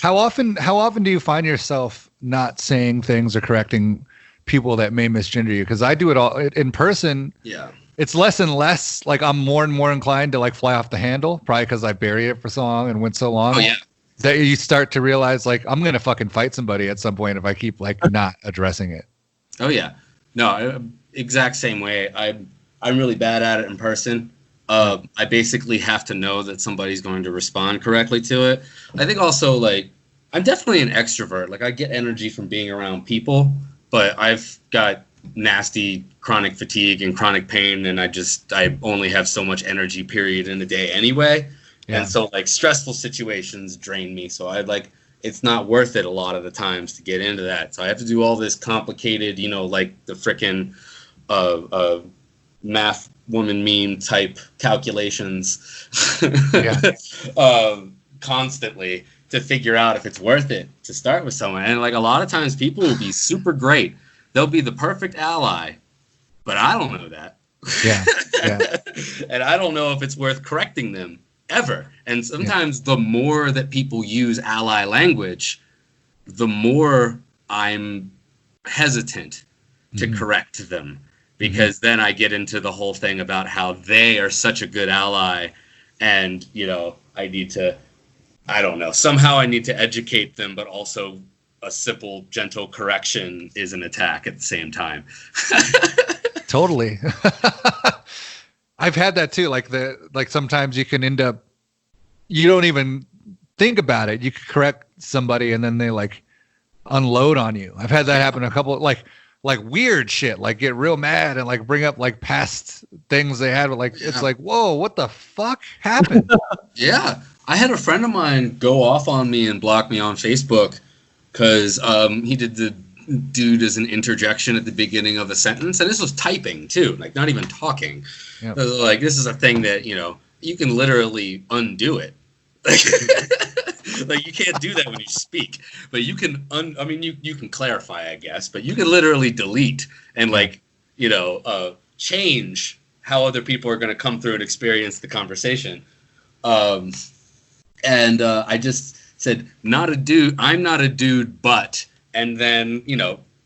How often do you find yourself not saying things or correcting people that may misgender you? Because I do it all in person. Yeah. It's less and less, like, I'm more and more inclined to like fly off the handle, probably because I buried it for so long and went so long. Oh, yeah. That you start to realize, like, I'm going to fucking fight somebody at some point if I keep like not addressing it. Oh, yeah. No, exact same way. I'm really bad at it in person. I basically have to know that somebody's going to respond correctly to it. I think also, like, I'm definitely an extrovert. Like, I get energy from being around people, but I've got nasty chronic fatigue and chronic pain, and I only have so much energy period in a day anyway. And so like stressful situations drain me, so it's not worth it a lot of the times to get into that. So I have to do all this complicated, like the frickin' math woman meme type calculations constantly to figure out if it's worth it to start with someone. And like, a lot of times people will be super great, they'll be the perfect ally, but I don't know that. Yeah. And I don't know if it's worth correcting them ever. And sometimes the more that people use ally language, the more I'm hesitant to correct them, because then I get into the whole thing about how they are such a good ally, and I need to, I don't know, somehow I need to educate them, but also a simple, gentle correction is an attack at the same time. Totally. I've had that too. Like sometimes you can end up, you don't even think about it. You could correct somebody and then they like unload on you. I've had that happen a couple, like weird shit, like get real mad and like bring up like past things they had. It's like, whoa, what the fuck happened? Yeah. I had a friend of mine go off on me and block me on Facebook because he did the dude as an interjection at the beginning of a sentence, and this was typing too, like not even talking. Like, this is a thing that you can literally undo it, Like you can't do that when you speak, but you can. You can clarify, I guess, but you can literally delete and change how other people are going to come through and experience the conversation. And I just said, not a dude. I'm not a dude, but, and then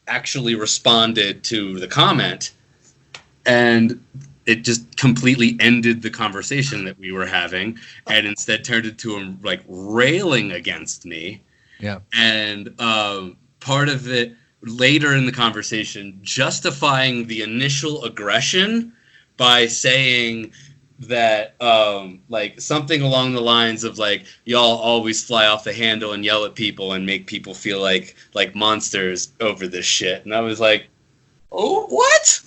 actually responded to the comment, and it just completely ended the conversation that we were having, and instead turned into him like railing against me. Yeah. And part of it later in the conversation, justifying the initial aggression by saying that like something along the lines of like, y'all always fly off the handle and yell at people and make people feel like monsters over this shit. And I was like, oh, what?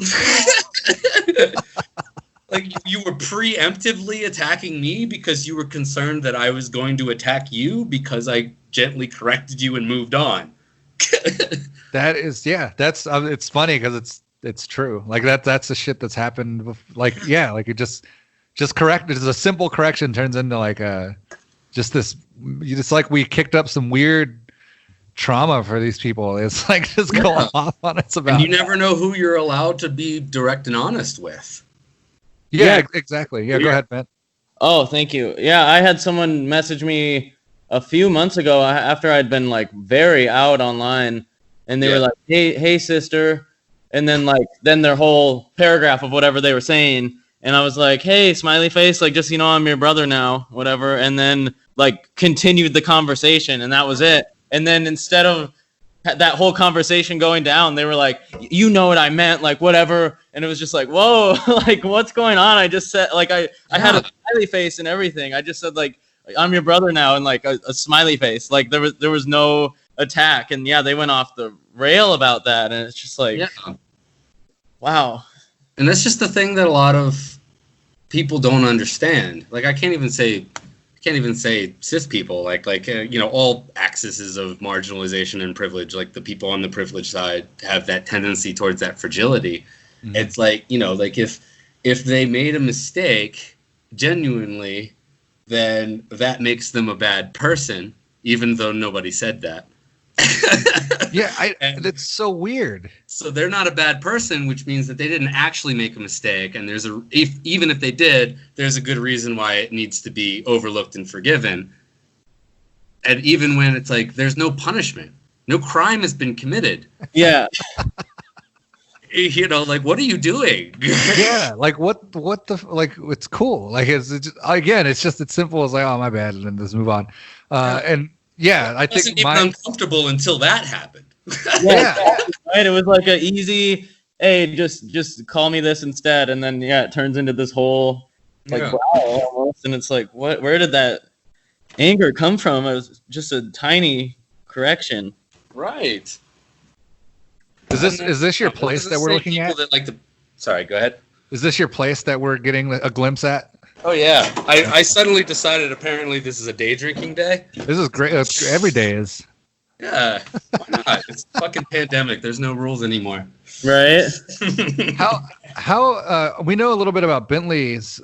Like you were preemptively attacking me because you were concerned that I was going to attack you because I gently corrected you and moved on. That is, yeah, that's it's funny because it's true. Like that's the shit that's happened. Like, yeah, like it just correct. It's a simple correction turns into like just this. It's like we kicked up some weird trauma for these people. It's like just going off on us about. And you never know who you're allowed to be direct and honest with. Yeah, exactly. Yeah, go ahead, Ben. Oh, thank you. Yeah, I had someone message me a few months ago after I'd been like very out online, and they were like, hey, sister. And then then their whole paragraph of whatever they were saying. And I was like, hey, smiley face, like, just, I'm your brother now, whatever. And then like continued the conversation, and that was it. And then instead of that whole conversation going down, they were like, you know what I meant, like, whatever. And it was just like, whoa, like, what's going on? I just said, like, I had a smiley face and everything. I just said, like, I'm your brother now, and like a smiley face. Like there was no attack. And yeah, they went off the rail about that. And it's just like, wow. And that's just the thing that a lot of people don't understand. Like I can't even say cis people, like all axes of marginalization and privilege, like the people on the privileged side have that tendency towards that fragility. Mm-hmm. It's like, like if they made a mistake genuinely, then that makes them a bad person, even though nobody said that. Yeah, that's so weird. So they're not a bad person, which means that they didn't actually make a mistake, and even if they did, there's a good reason why it needs to be overlooked and forgiven. And even when it's like there's no punishment, no crime has been committed. Yeah. Like, what are you doing? Yeah, like what the like? It's cool. Like it's simple as like, oh, my bad, and then just move on. And yeah, I think wasn't even uncomfortable until that happened. Yeah, right. It was like a easy, hey, just call me this instead, and then it turns into this whole wow almost, and it's like, what? Where did that anger come from? It was just a tiny correction. Right. Is this your place that we're looking at? Sorry, go ahead. Is this your place that we're getting a glimpse at? Oh yeah, I suddenly decided apparently this is a day drinking day. This is great. Every day is. Yeah, why not? It's a fucking pandemic. There's no rules anymore. Right. How we know a little bit about Bentley's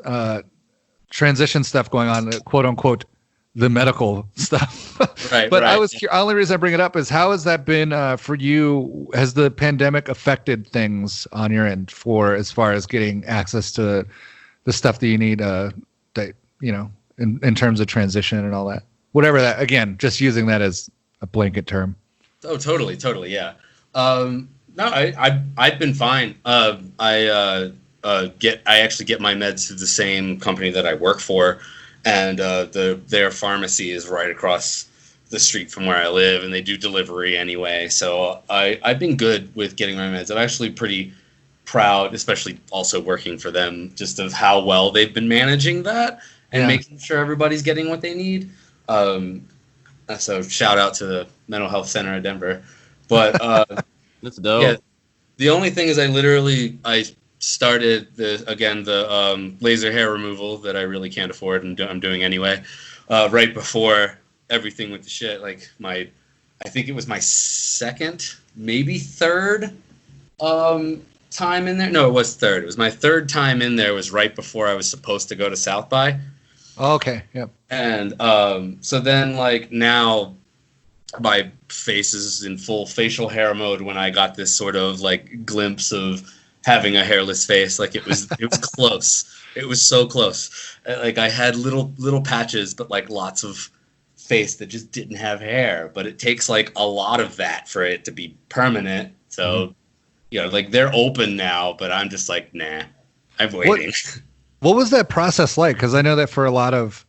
transition stuff going on, quote unquote, the medical stuff. Right. But right. the only reason I bring it up is how has that been for you? Has the pandemic affected things on your end as far as getting access to the stuff that you need, in terms of transition and all that, whatever that, again, just using that as a blanket term. Oh, totally. Yeah. No, I've been fine. I actually get my meds through the same company that I work for, and their pharmacy is right across the street from where I live, and they do delivery anyway. So I've been good with getting my meds. I'm actually pretty proud, especially also working for them, just of how well they've been managing that and making sure everybody's getting what they need. So shout out to the mental health center of Denver. But that's dope. Yeah, the only thing is I started the laser hair removal that I really can't afford, and I'm doing anyway, right before everything went to shit. Like I think it was my second, maybe third time in there. No, it was third. It was my third time in there. It was right before I was supposed to go to South by. Oh, okay. Yep. And so then like now my face is in full facial hair mode when I got this sort of like glimpse of having a hairless face. Like it was close. It was so close. Like I had little patches, but like lots of face that just didn't have hair. But it takes like a lot of that for it to be permanent. So, you know, like they're open now, but I'm just like, nah, I'm waiting. What was that process like? Because I know that for a lot of,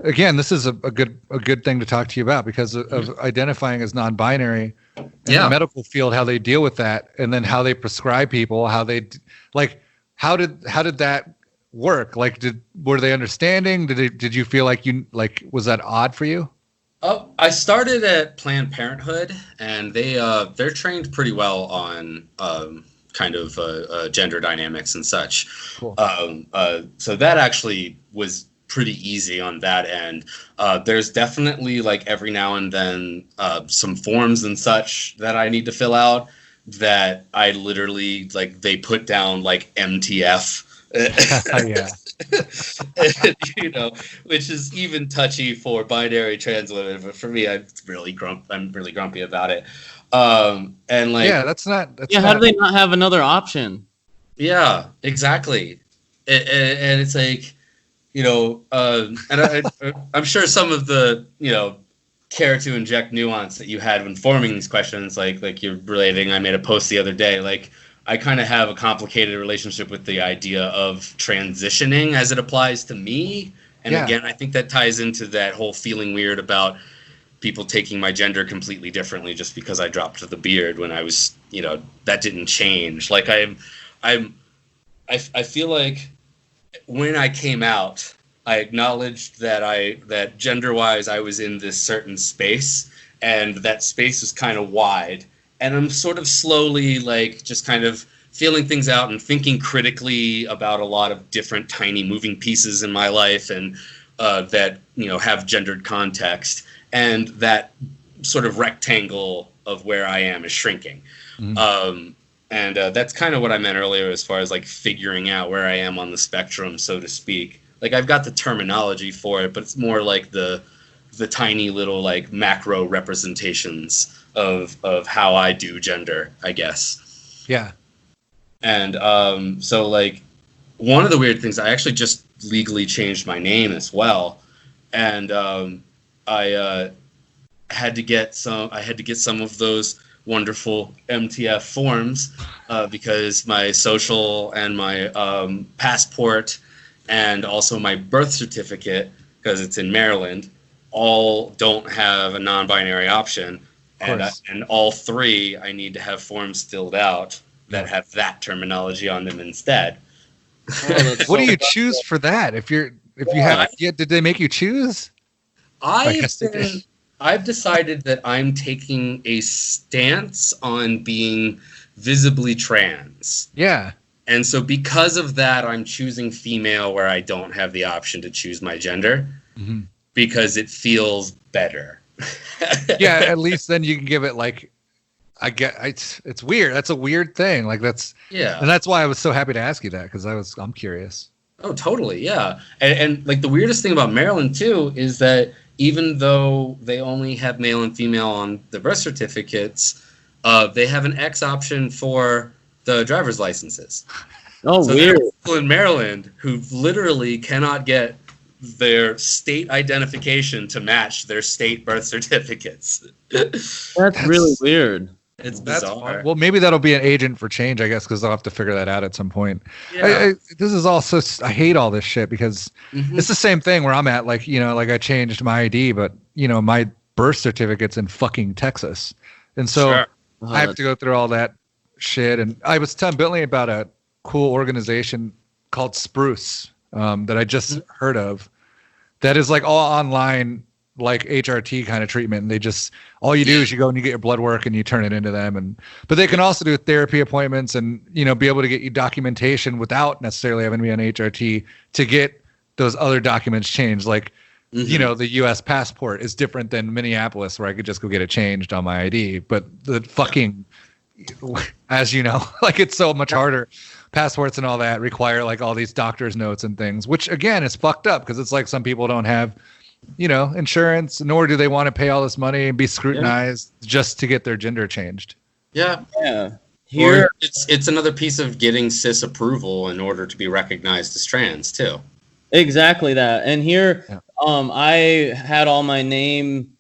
again, this is a good thing to talk to you about because of identifying as non-binary in the medical field, how they deal with that, and then how they prescribe people, how did that work? Like, were they understanding? Did you feel like was that odd for you? I started at Planned Parenthood, and they're trained pretty well on kind of gender dynamics and such. Cool. So that actually was pretty easy on that end. There's definitely like every now and then some forms and such that I need to fill out that I literally like they put down like MTF. Yeah. You know, which is even touchy for binary trans women, but for me, I'm really grumpy about it. And like, that's not. How do they not have another option? Yeah, exactly. And it's like, you know, and I'm sure some of the, you know, care to inject nuance that you had when forming these questions, like you're relating. I made a post the other day, like. I kind of have a complicated relationship with the idea of transitioning as it applies to me. And again, I think that ties into that whole feeling weird about people taking my gender completely differently just because I dropped the beard when I was, you know, that didn't change. Like I feel like when I came out, I acknowledged that gender-wise I was in this certain space, and that space was kind of wide. And I'm sort of slowly, like, just kind of feeling things out and thinking critically about a lot of different tiny moving pieces in my life and that, you know, have gendered context. And that sort of rectangle of where I am is shrinking. Mm-hmm. And that's kind of what I meant earlier as far as, like, figuring out where I am on the spectrum, so to speak. Like, I've got the terminology for it, but it's more like the tiny little, like, macro representations of how I do gender, I guess. Yeah. And so like one of the weird things, I actually just legally changed my name as well. And I had to get some of those wonderful MTF forms because my social and my passport and also my birth certificate, because it's in Maryland, all don't have a non-binary option. And all three, I need to have forms filled out that have that terminology on them instead. What do you choose for that? Did they make you choose? I've decided that I'm taking a stance on being visibly trans. Yeah. And so because of that, I'm choosing female where I don't have the option to choose my gender because it feels better. Yeah, at least then you can give it like, it's weird. That's a weird thing. Like and that's why I was so happy to ask you that because I'm curious. Oh, totally, yeah. And like the weirdest thing about Maryland too is that even though they only have male and female on the birth certificates, they have an X option for the driver's licenses. Oh, so weird. There are people in Maryland who literally cannot get their state identification to match their state birth certificates. That's really weird. It's bizarre. Well, maybe that'll be an agent for change, I guess, because I'll have to figure that out at some point. Yeah. This is all I hate all this shit because it's the same thing where I'm at. Like, you know, like I changed my ID, but, you know, my birth certificate's in fucking Texas. And so I have to go through all that shit. And I was telling Bentley about a cool organization called Spruce that I just heard of that is like all online, like HRT kind of treatment. And they just, all you do is you go and you get your blood work and you turn it into them. But they can also do therapy appointments and, you know, be able to get you documentation without necessarily having to be on HRT to get those other documents changed. Like, you know, the US passport is different than Minneapolis where I could just go get it changed on my ID. But the fucking, as you know, like it's so much harder. passports and all that require like all these doctor's notes and things, which again is fucked up because it's like some people don't have, insurance, nor do they want to pay all this money and be scrutinized just to get their gender changed. Yeah. Yeah. Here, it's another piece of getting cis approval in order to be recognized as trans too. Exactly that. And here, I had all my name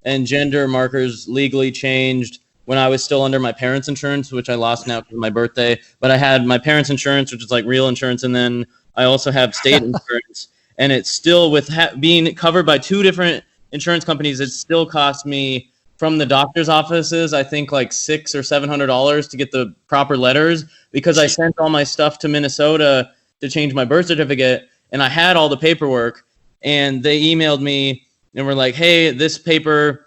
and gender markers legally changed when I was still under my parents' insurance, which I lost now because of my birthday. But I had my parents' insurance, which is like real insurance, and then I also have state insurance. And it's still with being covered by two different insurance companies, it still cost me from the doctor's offices, I think like $600 or $700 to get the proper letters because I sent all my stuff to Minnesota to change my birth certificate, and I had all the paperwork, and they emailed me and were like, hey, this paper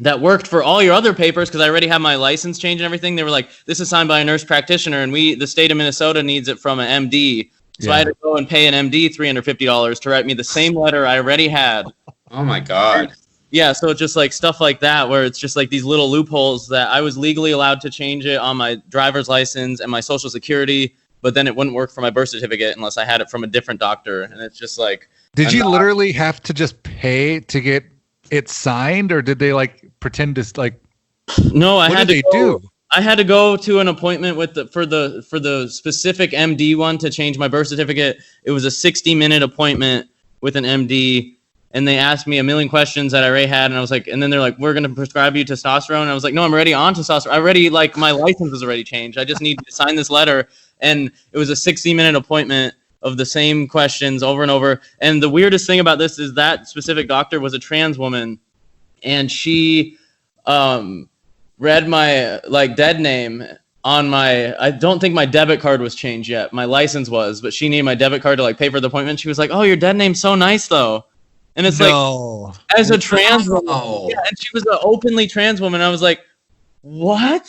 that worked for all your other papers, because I already have my license change and everything, they were like, this is signed by a nurse practitioner, and the state of Minnesota needs it from an MD. So I had to go and pay an MD $350 to write me the same letter I already had. Oh my God. Yeah, so it's just like stuff like that where it's just like these little loopholes that I was legally allowed to change it on my driver's license and my social security, but then it wouldn't work for my birth certificate unless I had it from a different doctor. And it's just like... Did you literally have to just pay to get it signed, or did they like pretend to like... No, I had to do? I had to go to an appointment for the specific MD one to change my birth certificate. It was a 60-minute appointment with an MD, and they asked me a million questions that I already had, and I was like, and then they're like, we're going to prescribe you testosterone. And I was like, no, I'm already on testosterone. I already, like, my license is already changed. I just need to sign this letter. And it was a 60-minute appointment of the same questions over and over. And the weirdest thing about this is that specific doctor was a trans woman, and she read my like dead name on my, I don't think my debit card was changed yet. My license was, but she needed my debit card to like pay for the appointment. She was like, oh, your dead name's so nice though. And it's like, as a trans woman, yeah, and she was an openly trans woman. I was like, what?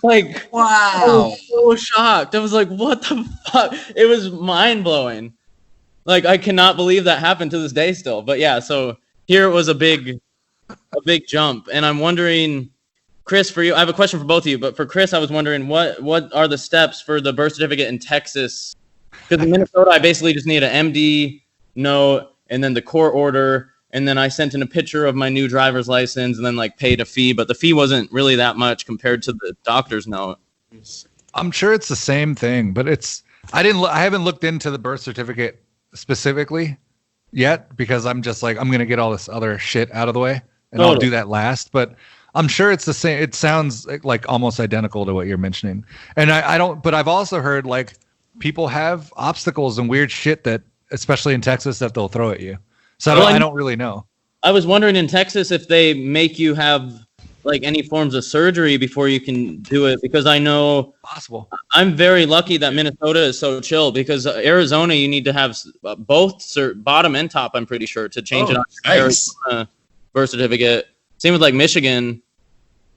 Like, wow. I was so shocked. I was like, what the fuck? It was mind blowing. Like, I cannot believe that happened to this day still. But yeah, so here it was a big jump. And I'm wondering, Kris, for you, I have a question for both of you, but for Kris, I was wondering what are the steps for the birth certificate in Texas? Because in Minnesota, I basically just need an MD note and then the court order, and then I sent in a picture of my new driver's license and then like paid a fee, but the fee wasn't really that much compared to the doctor's note. I'm sure it's the same thing, but I haven't looked into the birth certificate specifically yet because I'm just like, I'm going to get all this other shit out of the way and I'll do that last, but I'm sure it's the same. It sounds like almost identical to what you're mentioning. And I don't, but I've also heard like people have obstacles and weird shit that, especially in Texas, that they'll throw at you. So I don't really know. I was wondering in Texas if they make you have like any forms of surgery before you can do it, because I know possible. I'm very lucky that Minnesota is so chill, because Arizona, you need to have both bottom and top, I'm pretty sure, to change it on your Arizona birth certificate. Same with like Michigan.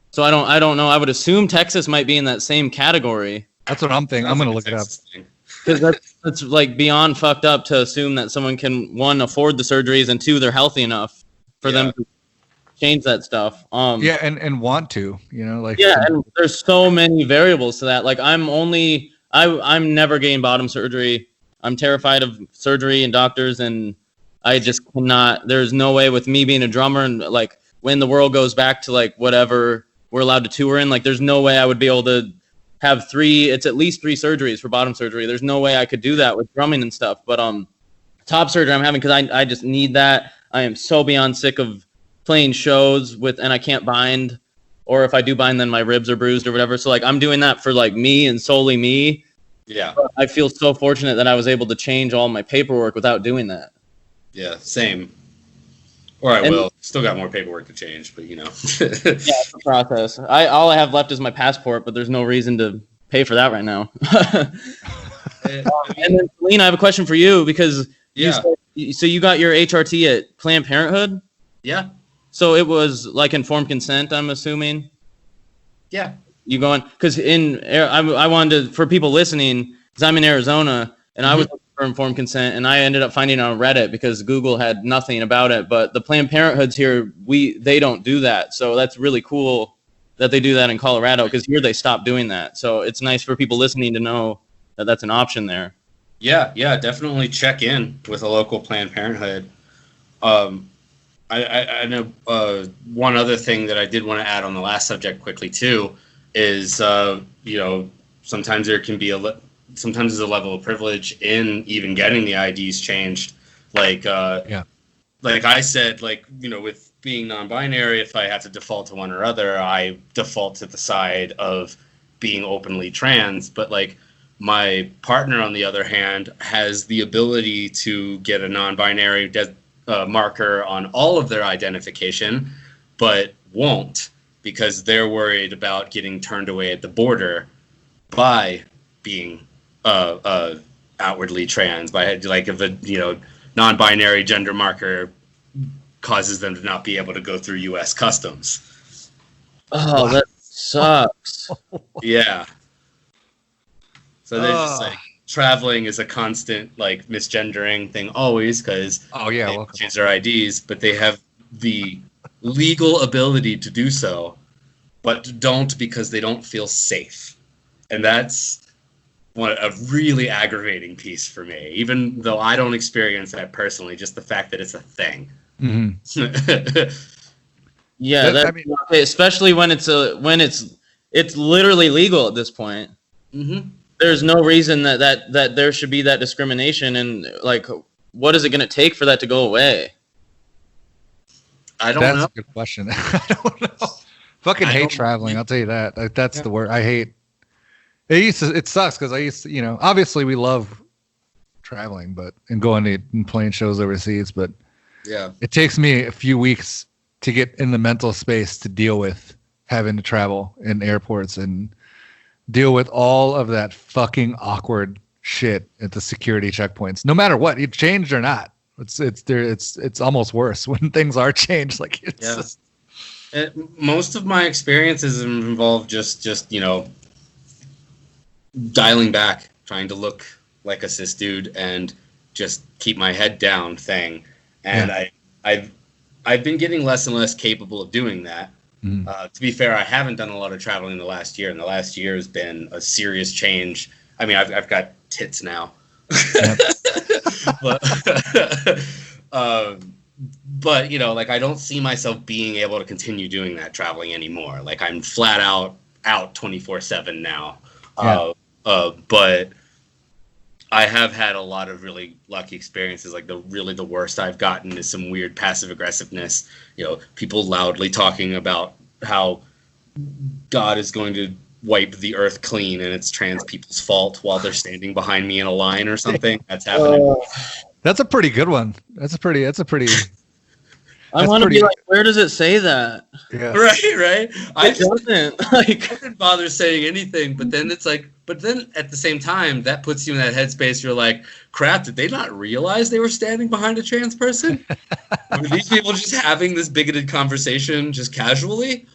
So I don't know. I would assume Texas might be in that same category. That's what I'm thinking. I'm going to look it up. Because that's like beyond fucked up to assume that someone can, one, afford the surgeries, and two, they're healthy enough for them to change that stuff. And want to, like. Yeah, and there's so many variables to that. Like I'm never getting bottom surgery. I'm terrified of surgery and doctors, and I just cannot. There's no way with me being a drummer and like when the world goes back to like whatever we're allowed to tour in, like there's no way I would be able to have it's at least 3 surgeries for bottom surgery. There's no way I could do that with drumming and stuff. But top surgery I'm having because I just need that. I am so beyond sick of playing shows and I can't bind, or if I do bind, then my ribs are bruised or whatever. So like I'm doing that for like me and solely me. Yeah. But I feel so fortunate that I was able to change all my paperwork without doing that. Yeah, same. Or I will. Still got more paperwork to change, but yeah, it's a process. All I have left is my passport, but there's no reason to pay for that right now. And then, Selene, I have a question for you, because you got your HRT at Planned Parenthood? Yeah. So it was like informed consent, I'm assuming? Yeah. You going? Because I wanted to, for people listening, because I'm in Arizona, and I was looking for informed consent, and I ended up finding it on Reddit because Google had nothing about it. But the Planned Parenthoods here, they don't do that. So that's really cool that they do that in Colorado, because here they stopped doing that. So it's nice for people listening to know that that's an option there. Yeah, definitely check in with a local Planned Parenthood. I know one other thing that I did want to add on the last subject quickly too is sometimes there can be sometimes there's a level of privilege in even getting the IDs changed. Like I said, with being non-binary, if I have to default to one or other, I default to the side of being openly trans. But like my partner, on the other hand, has the ability to get a non-binary marker on all of their identification, but won't because they're worried about getting turned away at the border by being outwardly trans. By like if a non-binary gender marker causes them to not be able to go through U.S. customs. Oh, that sucks. Yeah. So they're just like traveling is a constant like misgendering thing always because they change their IDs, but they have the legal ability to do so, but don't because they don't feel safe, and that's a really aggravating piece for me. Even though I don't experience that personally, just the fact that it's a thing. Mm-hmm. Yeah, especially when it's literally legal at this point. Mm-hmm. There's no reason that there should be that discrimination, and like, what is it going to take for that to go away? I don't know. That's a good question. I don't know. Fucking hate traveling. I'll tell you that. That's the word I hate. It sucks because I used to, obviously we love traveling, and going and playing shows overseas, but yeah, it takes me a few weeks to get in the mental space to deal with having to travel in airports and deal with all of that fucking awkward shit at the security checkpoints. No matter what, you changed or not, it's almost worse when things are changed. Like it's most of my experiences involve just dialing back, trying to look like a cis dude and just keep my head down thing. And I've been getting less and less capable of doing that. To be fair, I haven't done a lot of traveling in the last year, and the last year has been a serious change. I mean, I've got tits now, but I don't see myself being able to continue doing that traveling anymore. Like I'm flat out 24/7 now. But I have had a lot of really lucky experiences. Like the worst I've gotten is some weird passive aggressiveness. People loudly talking about how God is going to wipe the earth clean and it's trans people's fault while they're standing behind me in a line or something. That's happening. That's a pretty good one. That's a pretty. I want to be like, where does it say that? Yeah. Right. I didn't bother saying anything, but then it's like, but then at the same time, that puts you in that headspace. You're like, crap, did they not realize they were standing behind a trans person? Were these people just having this bigoted conversation just casually?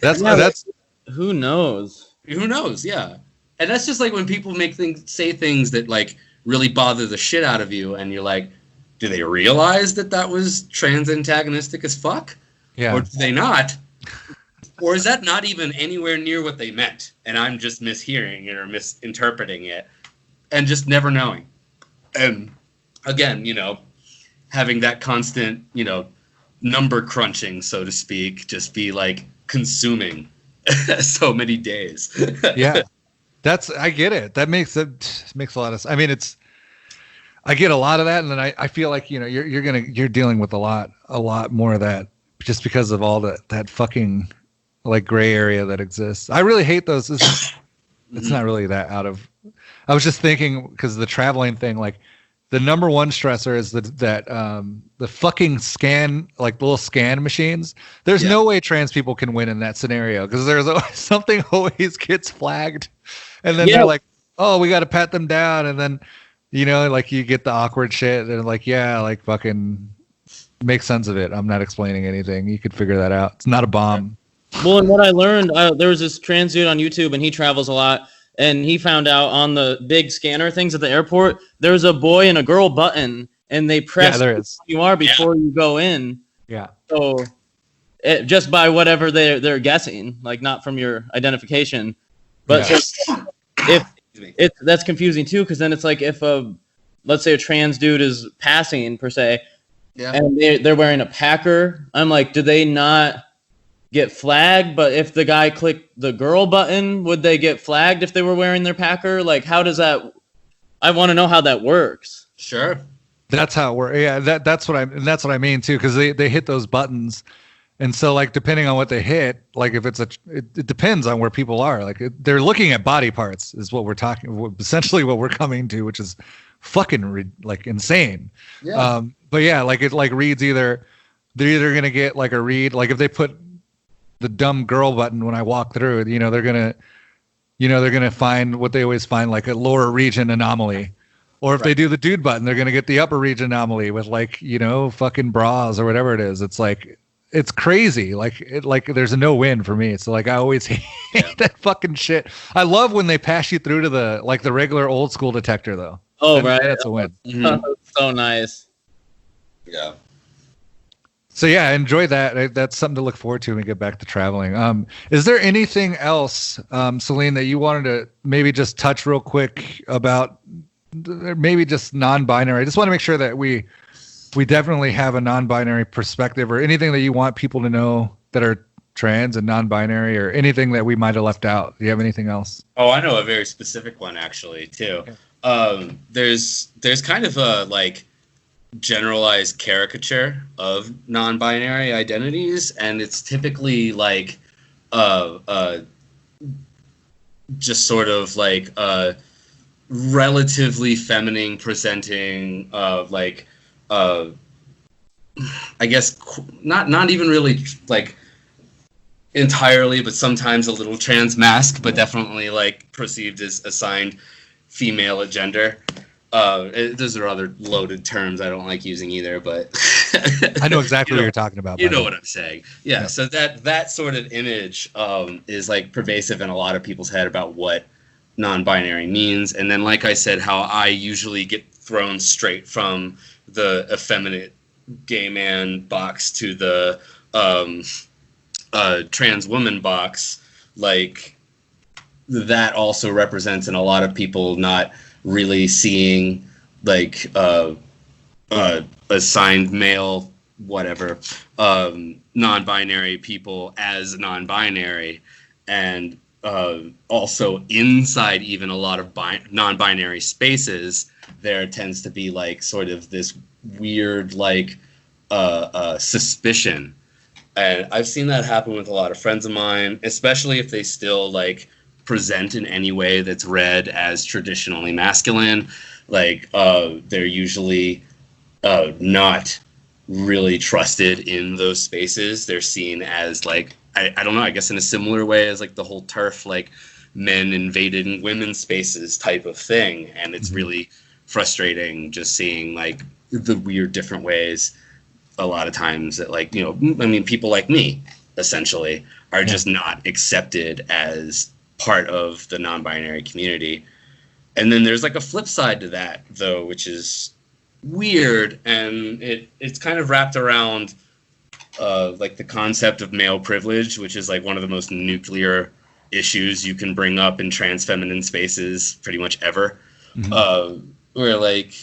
That's who knows? Who knows? Yeah. And that's just like when people say things that like really bother the shit out of you, and you're like, do they realize that was trans antagonistic as fuck? Yeah. Or do they not? Or is that not even anywhere near what they meant, and I'm just mishearing it or misinterpreting it, and just never knowing? And again, having that constant, number crunching, so to speak, just be like consuming so many days. Yeah. I get it. That makes a lot of sense. I mean, I get a lot of that, and then I feel like you're dealing with a lot more of that just because of all that fucking like gray area that exists. I really hate those. It's not really that out of. I was just thinking because the traveling thing, like the number one stressor is the fucking scan, like the little scan machines. There's no way trans people can win in that scenario because there's something always gets flagged, and then they're like, oh, we got to pat them down, and then. Like you get the awkward shit and like, like fucking make sense of it. I'm not explaining anything. You could figure that out. It's not a bomb. Well, and what I learned, there was this trans dude on YouTube and he travels a lot. And he found out on the big scanner things at the airport, there's a boy and a girl button and they press there is. who you are before you go in. Yeah. So just by whatever they're guessing, like not from your identification. But if that's confusing too, because then it's like if let's say a trans dude is passing per se, and they're wearing a Packer, I'm like, do they not get flagged? But if the guy clicked the girl button, would they get flagged if they were wearing their Packer? Like, how does that? I want to know how that works. Sure. That's how it works. Yeah, that's what I mean too, because they hit those buttons, and so like depending on what they hit, like if it's it depends on where people are. Like they're looking at body parts is what we're talking, essentially what we're coming to, which is fucking like insane. Yeah. But yeah, like it like reads they're either gonna get like a read, like if they put the dumb girl button when I walk through, they're gonna find what they always find, like a lower region anomaly. Or if they do the dude button, they're going to get the upper region anomaly with like, fucking bras or whatever it is. It's like, it's crazy. Like there's a no win for me. So like, I always hate that fucking shit. I love when they pass you through to the regular old school detector though. Oh, right. That's a win. So nice. Yeah. So yeah, enjoy that. That's something to look forward to when we get back to traveling. Is there anything else, Selene, that you wanted to maybe just touch real quick about? Maybe just non-binary. I just want to make sure that we definitely have a non-binary perspective, or anything that you want people to know that are trans and non-binary, or anything that we might have left out. Do you have anything else? Oh, I know a very specific one actually too. Yeah. There's kind of a like generalized caricature of non-binary identities, and it's typically like just sort of like relatively feminine presenting, like I guess not even really like entirely, but sometimes a little trans mask, but definitely like perceived as assigned female at gender. Those are other loaded terms I don't like using either, but I know exactly what you're talking about. You know what I'm saying. Yeah. So that sort of image is like pervasive in a lot of people's head about what non-binary means. And then, like I said, how I usually get thrown straight from the effeminate gay man box to the trans woman box, like that also represents in a lot of people not really seeing like assigned male whatever non-binary people as non-binary, and also inside even a lot of non-binary spaces there tends to be like sort of this weird like suspicion. And I've seen that happen with a lot of friends of mine, especially if they still like present in any way that's read as traditionally masculine. Like they're usually not really trusted in those spaces. They're seen as like, I don't know, I guess in a similar way as like the whole TERF, like men invading women's spaces type of thing. And it's really frustrating just seeing like the weird different ways a lot of times that like, I mean, people like me essentially are just not accepted as part of the non-binary community. And then there's like a flip side to that though, which is weird. And it's kind of wrapped around like the concept of male privilege, which is like one of the most nuclear issues you can bring up in trans feminine spaces pretty much ever. Where like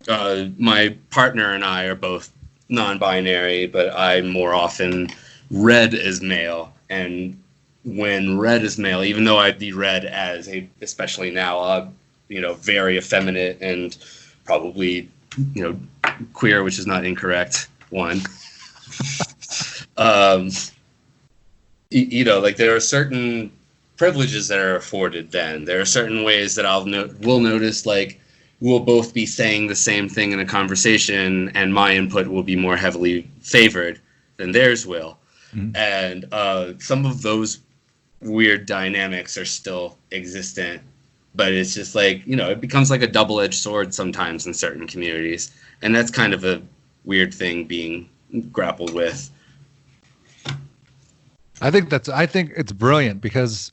my partner and I are both non-binary, but I'm more often read as male. And when read as male, even though I'd be read as especially now, very effeminate and probably, queer, which is not incorrect one. Like there are certain privileges that are afforded then. There are certain ways that we'll notice, like, we'll both be saying the same thing in a conversation and my input will be more heavily favored than theirs will. And some of those weird dynamics are still existent, but it's just like, it becomes like a double-edged sword sometimes in certain communities. And that's kind of a weird thing being grappled with. I think it's brilliant, because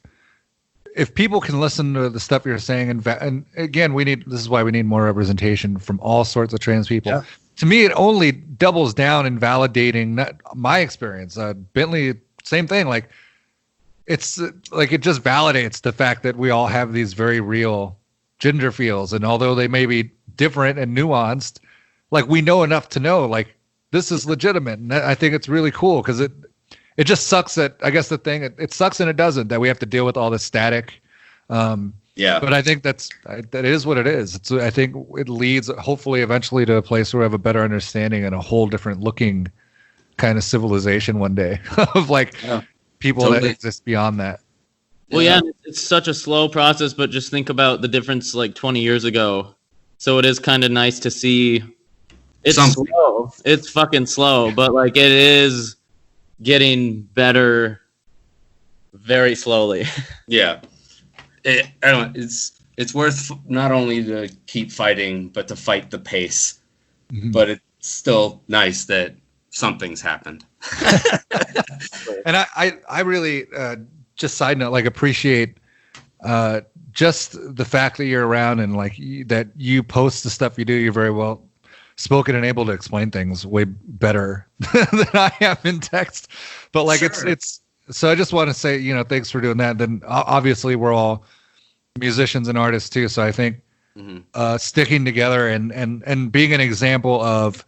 if people can listen to the stuff you're saying, and again, this is why we need more representation from all sorts of trans people. Yeah. To me, it only doubles down in validating my experience. Bentley, same thing. Like, it's like it just validates the fact that we all have these very real gender feels, and although they may be different and nuanced, like we know enough to know like this is legitimate. And I think it's really cool because it just sucks that, I guess the thing, it sucks and it doesn't, that we have to deal with all this static. Yeah, but I think that is what it is. I think it leads hopefully eventually to a place where we have a better understanding and a whole different looking kind of civilization one day of like people totally. That exist beyond that. Well, yeah, it's such a slow process, but just think about the difference like 20 years ago. So it is kind of nice to see. It's slow. It's fucking slow, but like it is getting better very slowly. Yeah. I don't know, it's worth not only to keep fighting, but to fight the pace. Mm-hmm. But it's still nice that something's happened. And I really just side note, like appreciate just the fact that you're around and like that you post the stuff you do. You're very well spoken and able to explain things way better than I am in text. But like it's so I just want to say, thanks for doing that. Then obviously we're all musicians and artists too. So I think sticking together and being an example of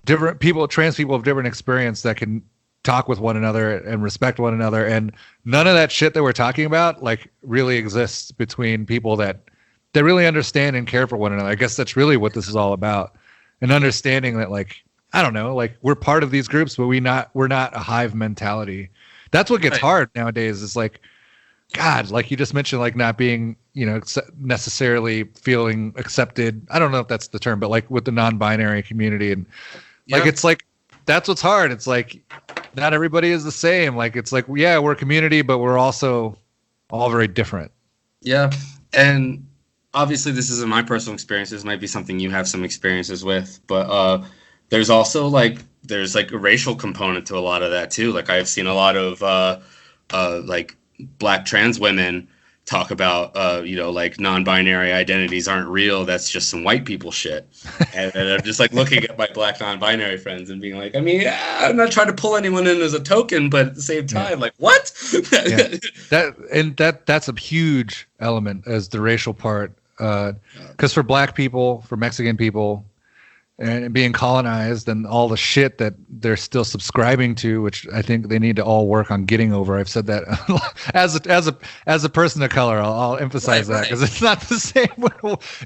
different people, trans people of different experience that can talk with one another and respect one another. And none of that shit that we're talking about like really exists between people that really understand and care for one another. I guess that's really what this is all about. And understanding that, like, I don't know, like we're part of these groups, but we're not a hive mentality. That's what gets hard nowadays. Is like, God, like you just mentioned, like not being, necessarily feeling accepted. I don't know if that's the term, but like with the non-binary community, and like it's like that's what's hard. It's like not everybody is the same. Like it's like, yeah, we're a community, but we're also all very different. Yeah, and obviously this isn't my personal experience. This might be something you have some experiences with, but there's also like a racial component to a lot of that too. Like I've seen a lot of like Black trans women talk about like non-binary identities aren't real. That's just some white people shit. And I'm just like looking at my Black non-binary friends and being like, I mean, I'm not trying to pull anyone in as a token, but at the same time, like what? That's a huge element as the racial part. Because for Black people, for Mexican people, and being colonized and all the shit that they're still subscribing to, which I think they need to all work on getting over. I've said that as a person of color, I'll emphasize that because it's not the same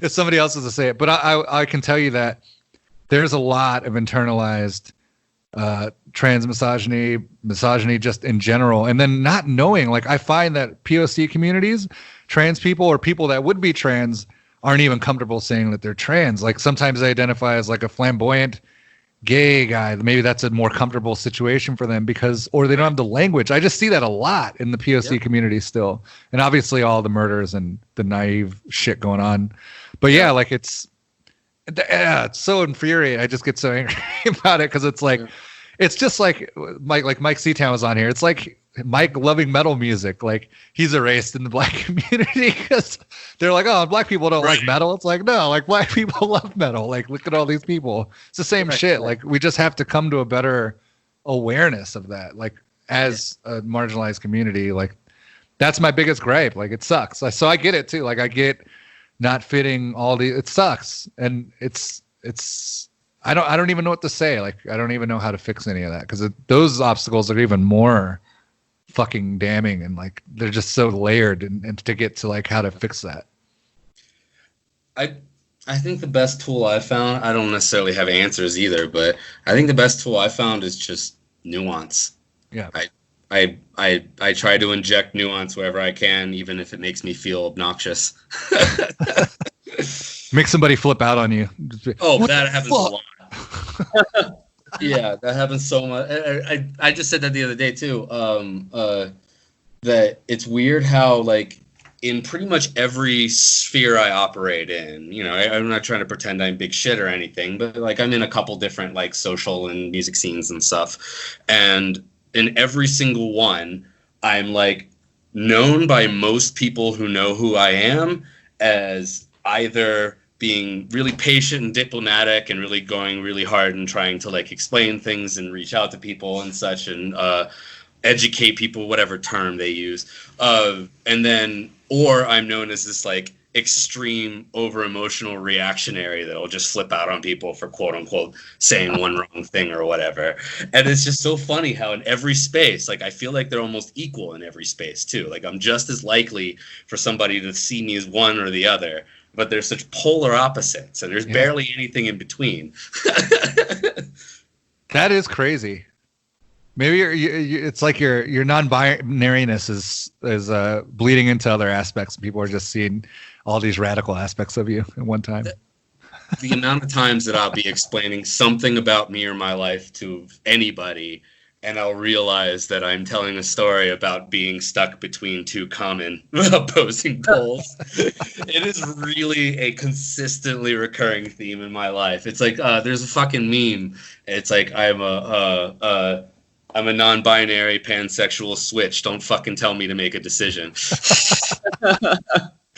if somebody else is to say it. But I can tell you that there's a lot of internalized trans misogyny just in general, and then not knowing. Like I find that POC communities, trans people or people that would be trans aren't even comfortable saying that they're trans. Like sometimes they identify as like a flamboyant gay guy. Maybe that's a more comfortable situation for them or they don't have the language. I just see that a lot in the POC community still. And obviously all the murders and the naive shit going on. But yeah, like it's so infuriating. I just get so angry about it because it's like, it's just like Mike Seatown was on here. It's like Mike loving metal music. Like he's erased in the Black community because they're like, oh, Black people don't like metal. It's like, no, like Black people love metal. Like look at all these people. It's the same shit. Like we just have to come to a better awareness of that. Like as a marginalized community, like that's my biggest gripe. Like it sucks. So I get it too. Like I get not fitting it sucks. And it's I don't even know what to say. Like I don't even know how to fix any of that because those obstacles are even more fucking damning and like they're just so layered and to get to like how to fix that. I think the best tool I found, I don't necessarily have answers either, but I think the best tool I found is just nuance. Yeah. I try to inject nuance wherever I can, even if it makes me feel obnoxious. Make somebody flip out on you. Oh, that happens a lot. Yeah, that happens so much. I just said that the other day too. That it's weird how like in pretty much every sphere I operate in, I'm not trying to pretend I'm big shit or anything, but like I'm in a couple different like social and music scenes and stuff, and in every single one, I'm like known by most people who know who I am as either being really patient and diplomatic and really going really hard and trying to like explain things and reach out to people and such, and educate people, whatever term they use. And then, or I'm known as this like extreme over emotional reactionary that'll just flip out on people for quote unquote saying one wrong thing or whatever. And it's just so funny how in every space, like I feel like they're almost equal in every space too. Like I'm just as likely for somebody to see me as one or the other, but they're such polar opposites and there's barely anything in between. That is crazy. Maybe it's like your non-binariness is bleeding into other aspects. People are just seeing all these radical aspects of you at one time. The amount of times that I'll be explaining something about me or my life to anybody, and I'll realize that I'm telling a story about being stuck between two common opposing poles. It is really a consistently recurring theme in my life. It's like there's a fucking meme. It's like I'm a non-binary pansexual switch. Don't fucking tell me to make a decision.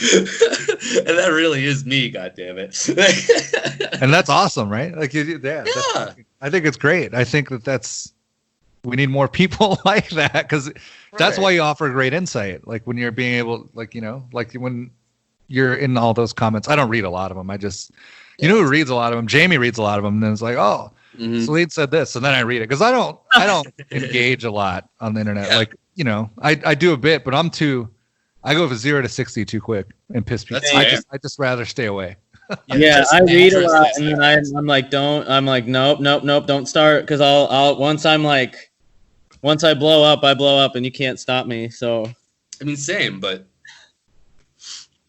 And that really is me, goddammit. And that's awesome, right? Like, I think it's great. I think we need more people like that because that's why you offer great insight. Like when you're being able, like, like when you're in all those comments. I don't read a lot of them. I just, who reads a lot of them? Jamie reads a lot of them. And then it's like, oh, Selene said this, and then I read it because I don't engage a lot on the internet. Yeah. Like, I do a bit, but I go from 0 to 60 too quick and piss people. I just rather stay away. Yeah, I read a lot, and then I'm like, nope, don't start, because I'll once I blow up, and you can't stop me. So, I mean, same, but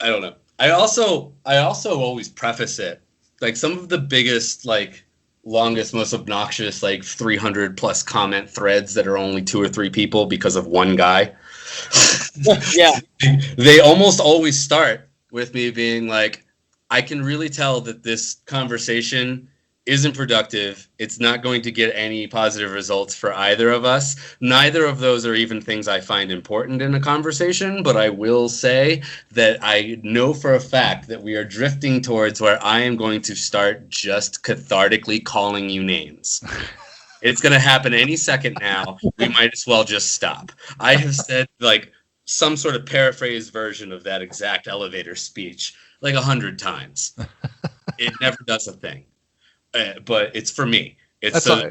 I don't know. I also always preface it like some of the biggest, like, longest, most obnoxious, like 300 plus comment threads that are only 2 or 3 people because of one guy. Yeah, they almost always start with me being like, I can really tell that this conversation isn't productive. It's not going to get any positive results for either of us. Neither of those are even things I find important in a conversation, but I will say that I know for a fact that we are drifting towards where I am going to start just cathartically calling you names. It's going to happen any second now. We might as well just stop. I have said like some sort of paraphrased version of that exact elevator speech like 100 times. It never does a thing. But it's for me. It's so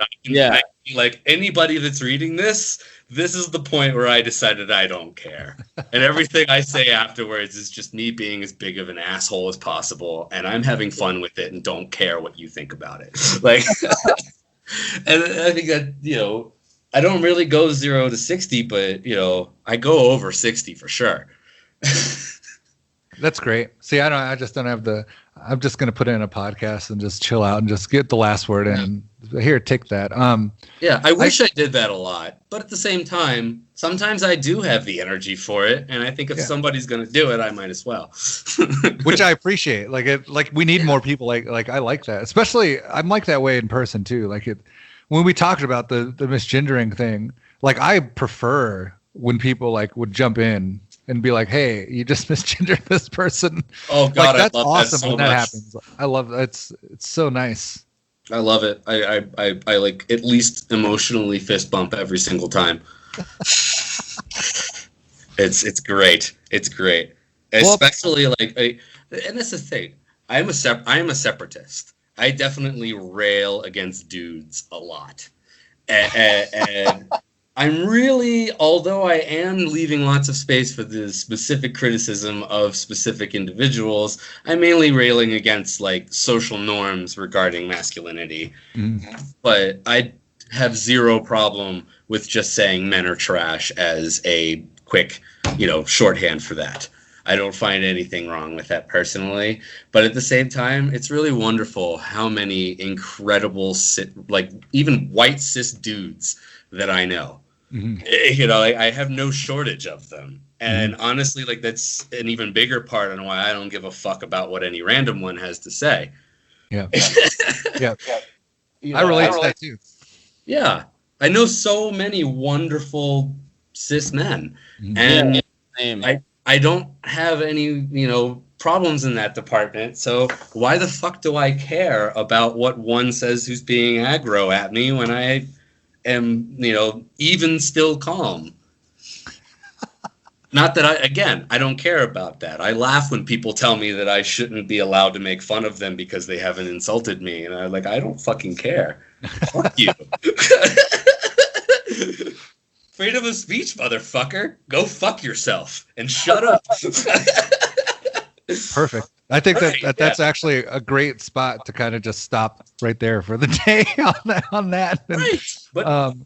like anybody that's reading this is the point where I decided I don't care. And everything I say afterwards is just me being as big of an asshole as possible. And I'm having fun with it and don't care what you think about it. Like, and I think that, I don't really go 0 to 60, but, I go over 60 for sure. That's great. See, I just don't have I'm just going to put it in a podcast and just chill out and just get the last word in. Here, take that. I wish I did that a lot, but at the same time, sometimes I do have the energy for it. And I think if somebody's going to do it, I might as well. Which I appreciate. Like we need more people like I like that. Especially I'm like that way in person too. Like when we talked about the misgendering thing, like I prefer when people like would jump in and be like, "Hey, you just misgendered this person." Oh God, that's I love awesome that so when that much. happens. I love that. It's so nice. I love it. I like at least emotionally fist bump every single time. It's great. It's great. Especially and that's the thing. I am a separatist. I definitely rail against dudes a lot, and I'm really, although I am leaving lots of space for the specific criticism of specific individuals, I'm mainly railing against like social norms regarding masculinity. Mm-hmm. But I have zero problem with just saying men are trash as a quick, shorthand for that. I don't find anything wrong with that personally. But at the same time, it's really wonderful how many incredible, even white cis dudes that I know. Mm-hmm. I have no shortage of them. And honestly, like that's an even bigger part on why I don't give a fuck about what any random one has to say. Yeah. Yeah. I relate to that too. Yeah. I know so many wonderful cis men. Mm-hmm. And I don't have any, problems in that department. So why the fuck do I care about what one says who's being aggro at me when I am, even still calm. Not that I don't care about that. I laugh when people tell me that I shouldn't be allowed to make fun of them because they haven't insulted me. And I'm like, I don't fucking care. Fuck you. Freedom of speech, motherfucker. Go fuck yourself and shut up. Perfect. I think that's actually a great spot to kind of just stop right there for the day on that. And, right. But,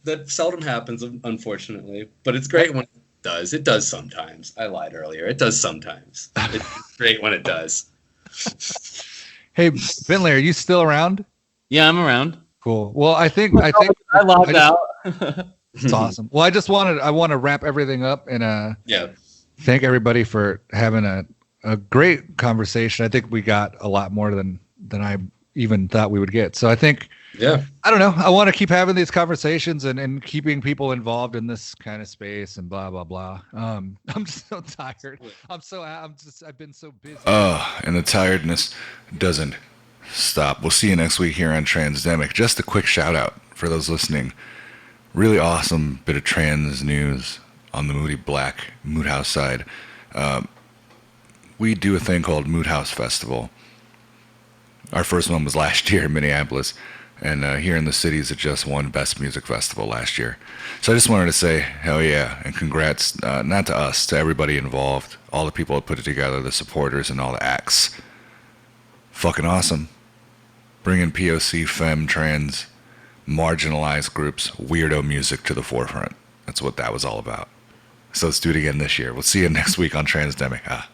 that seldom happens, unfortunately. But it's great when it does. It does sometimes. I lied earlier. It does sometimes. It's great when it does. Hey, Finley, are you still around? Yeah, I'm around. Cool. Well, I think I logged out. It's awesome. Well, I want to wrap everything up and thank everybody for having a great conversation. I think we got a lot more than I even thought we would get. So I think, I don't know. I want to keep having these conversations and keeping people involved in this kind of space and blah, blah, blah. I'm just so tired. I've been so busy. And the tiredness doesn't stop. We'll see you next week here on Transdemic. Just a quick shout out for those listening. Really awesome bit of trans news on the Moody Black Mood House side. We do a thing called Mood House Festival. Our first one was last year in Minneapolis, and here in the cities it just won Best Music Festival last year. So I just wanted to say hell yeah, and congrats, not to us, to everybody involved, all the people that put it together, the supporters and all the acts. Fucking awesome. Bringing POC, femme, trans, marginalized groups, weirdo music to the forefront. That's what that was all about. So let's do it again this year. We'll see you next week on Transdemic.